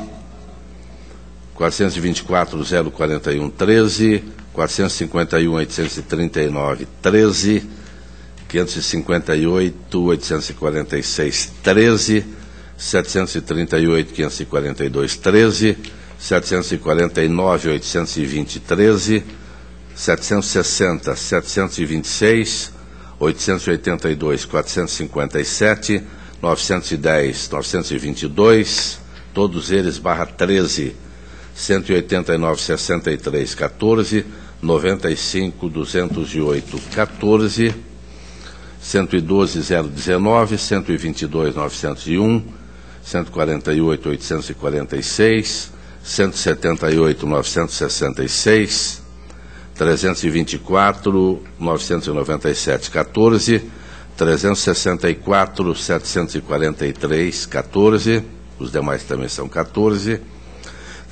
S2: 424.041.13, 451.839.13, 558.846.13, 738.542.13, 749.820.13, 760, 726, 882.457, 910, 922, todos eles /13, 189.63.14, 95.208.14, 112.019, 122.901, 148.846, 178.966, 324.997.14, 364.743.14, os demais também são 14,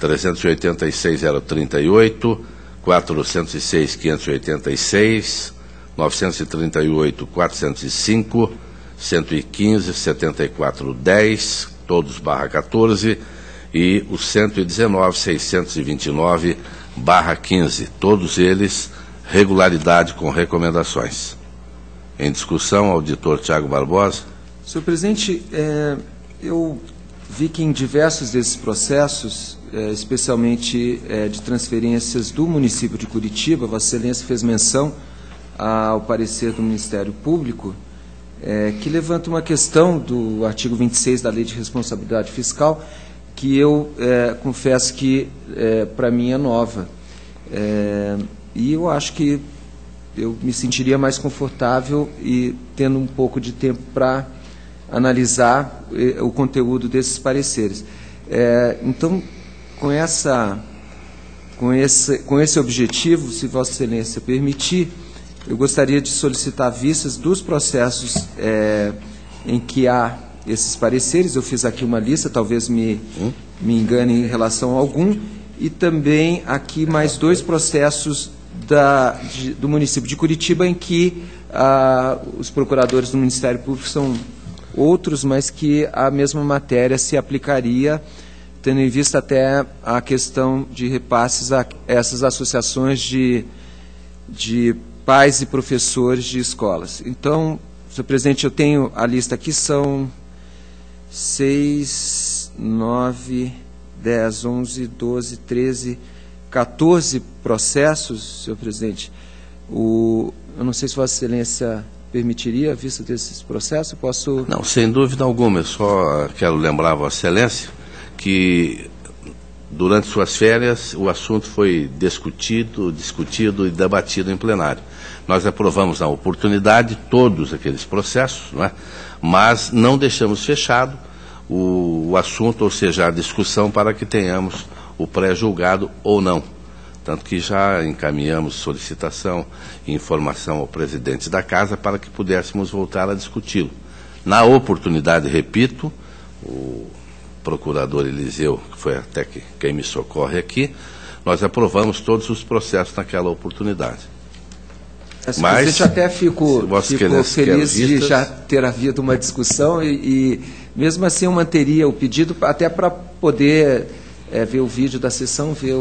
S2: 386.038, 406.586, 938.405, 115.74.10, todos /14, e os 119.629/15, todos eles regularidade com recomendações. Em discussão, auditor Tiago Barbosa.
S3: Senhor presidente, eu vi que em diversos desses processos, especialmente de transferências do município de Curitiba, Vossa Excelência fez menção ao parecer do Ministério Público, que levanta uma questão do artigo 26 da Lei de Responsabilidade Fiscal, que eu confesso que, para mim, é nova. E eu acho que eu me sentiria mais confortável e tendo um pouco de tempo para analisar o conteúdo desses pareceres. Então, com esse objetivo, se Vossa Excelência permitir, eu gostaria de solicitar vistas dos processos em que há esses pareceres. Eu fiz aqui uma lista, talvez me engane em relação a algum, e também aqui mais 2 processos do município de Curitiba, em que os procuradores do Ministério Público são outros, mas que a mesma matéria se aplicaria, tendo em vista até a questão de repasses a essas associações de pais e professores de escolas. Então, senhor presidente, eu tenho a lista aqui, são 6, 9, 10, 11, 12, 13, 14 processos, senhor presidente. Eu não sei se Vossa Excelência permitiria a vista desses processos. Eu posso...
S2: Não, sem dúvida alguma. Eu só quero lembrar a Vossa Excelência que durante suas férias o assunto foi discutido e debatido em plenário. Nós aprovamos na oportunidade todos aqueles processos, não é? Mas não deixamos fechado o assunto, ou seja, a discussão, para que tenhamos o pré-julgado ou não. Tanto que já encaminhamos solicitação e informação ao presidente da Casa para que pudéssemos voltar a discuti-lo. Na oportunidade, repito, o procurador Eliseu, que foi até quem me socorre aqui, nós aprovamos todos os processos naquela oportunidade.
S3: Mas até fico feliz de já ter havido uma discussão e mesmo assim eu manteria o pedido até para poder ver o vídeo da sessão, ver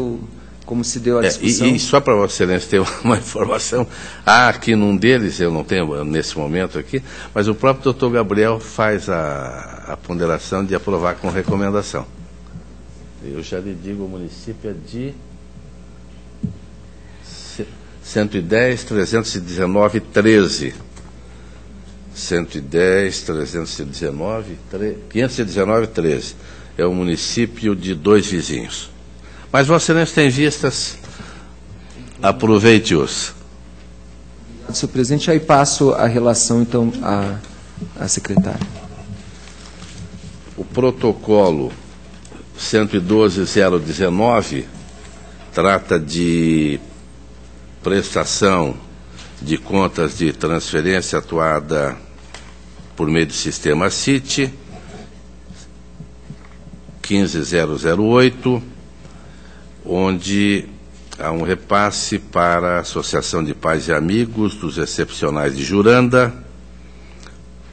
S3: como se deu a discussão.
S2: E só para Vossa Excelência ter uma informação, aqui num deles, eu não tenho nesse momento aqui, mas o próprio doutor Gabriel faz a ponderação de aprovar com recomendação. Eu já lhe digo, o município é de 110, 319, 13. 110, 319, 519, 13. É o município de 2 vizinhos. Mas Vossa Excelência tem vistas, aproveite-os.
S3: Senhor presidente, aí passo a relação, então, à secretária.
S2: O protocolo 112.019 trata de prestação de contas de transferência atuada por meio do sistema CIT 15008, onde há um repasse para a Associação de Pais e Amigos dos Excepcionais de Juranda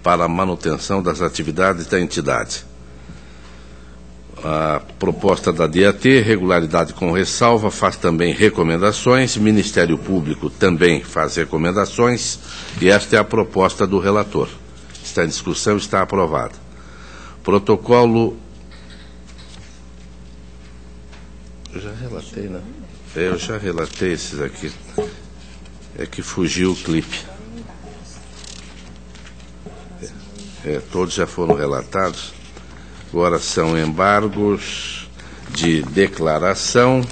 S2: para a manutenção das atividades da entidade. A proposta da DAT, regularidade com ressalva, faz também recomendações, Ministério Público também faz recomendações, e esta é a proposta do relator. Está em discussão, está aprovada. Protocolo... Eu já relatei, né? Eu já relatei esses aqui. É que fugiu o clipe. Todos já foram relatados. Agora são embargos de declaração.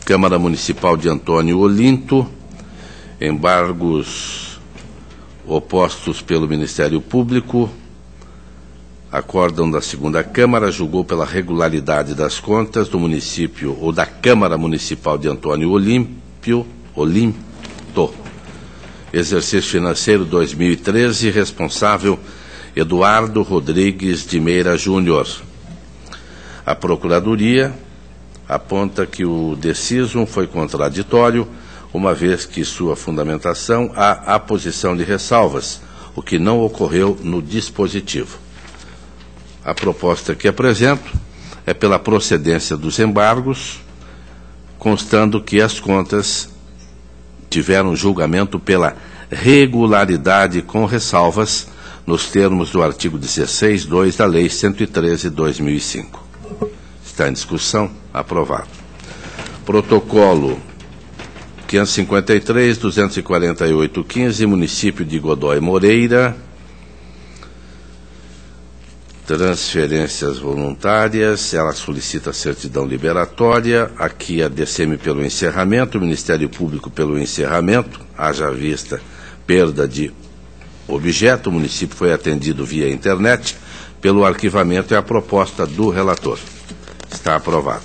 S2: Câmara Municipal de Antônio Olinto. Embargos opostos pelo Ministério Público. Acórdão da segunda Câmara julgou pela regularidade das contas do município ou da Câmara Municipal de Antônio Olinto. Exercício financeiro 2013, responsável Eduardo Rodrigues de Meira Júnior. A Procuradoria aponta que o decisum foi contraditório, uma vez que sua fundamentação há aposição de ressalvas, o que não ocorreu no dispositivo. A proposta que apresento é pela procedência dos embargos, constando que as contas tiveram julgamento pela regularidade com ressalvas, nos termos do artigo 16.2 da Lei 113/2005. Está em discussão, aprovado. Protocolo 553-248-15, município de Godói Moreira. Transferências voluntárias, ela solicita certidão liberatória, aqui a DCM pelo encerramento, o Ministério Público pelo encerramento, haja vista perda de objeto, o município foi atendido via internet, pelo arquivamento é a proposta do relator. Está aprovado.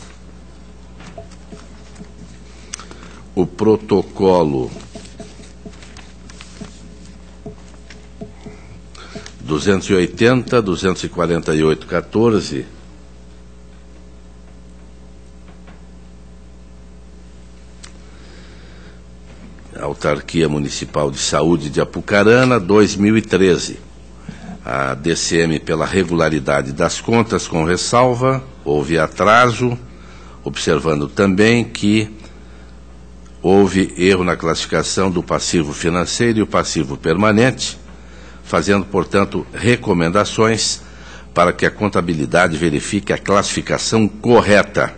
S2: O protocolo 280, 248, 14, Autarquia Municipal de Saúde de Apucarana, 2013. A DCM pela regularidade das contas com ressalva, houve atraso, observando também que houve erro na classificação do passivo financeiro e o passivo permanente, fazendo, portanto, recomendações para que a contabilidade verifique a classificação correta.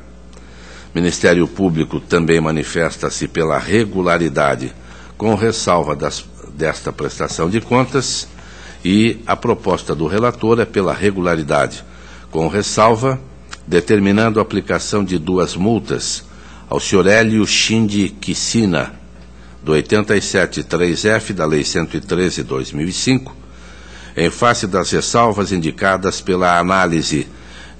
S2: O Ministério Público também manifesta-se pela regularidade, com ressalva desta prestação de contas, e a proposta do relator é pela regularidade, com ressalva, determinando a aplicação de 2 multas ao senhor Hélio Shindi Kissina, do 87.3F da Lei 113/2005, em face das ressalvas indicadas pela análise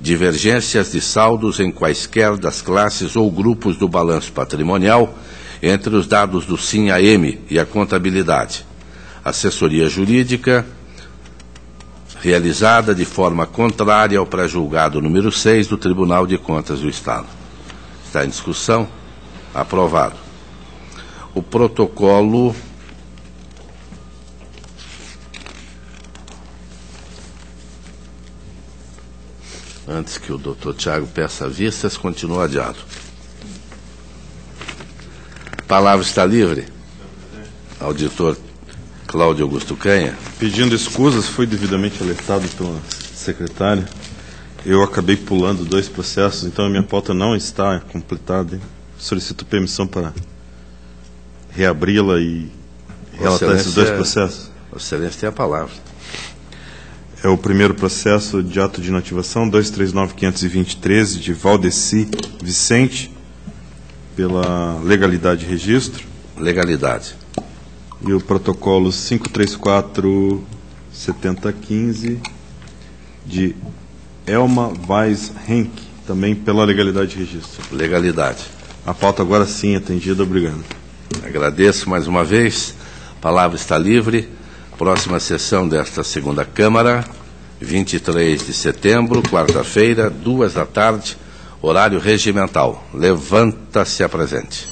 S2: divergências de saldos em quaisquer das classes ou grupos do balanço patrimonial entre os dados do SIM-AM e a contabilidade. Assessoria jurídica realizada de forma contrária ao pré-julgado número 6 do Tribunal de Contas do Estado. Está em discussão? Aprovado. O protocolo antes que o doutor Tiago peça vistas, continua adiado. A palavra está livre. Auditor Cláudio Augusto Canha.
S1: Pedindo escusas, fui devidamente alertado pela secretária. Eu acabei pulando 2 processos, então a minha pauta não está completada. Solicito permissão para reabri-la e relatar esses 2 processos.
S2: Excelência tem a palavra.
S1: É o primeiro processo de ato de inativação, 239.520.13, de Valdeci Vicente, pela legalidade de registro.
S2: Legalidade.
S1: E o protocolo 534.7015, de Elma Weiss Henk, também pela legalidade de registro.
S2: Legalidade.
S1: A pauta agora sim atendida, obrigado.
S2: Agradeço mais uma vez. A palavra está livre. Próxima sessão desta segunda Câmara, 23 de setembro, quarta-feira, 2 da tarde, horário regimental. Levanta-se a presente.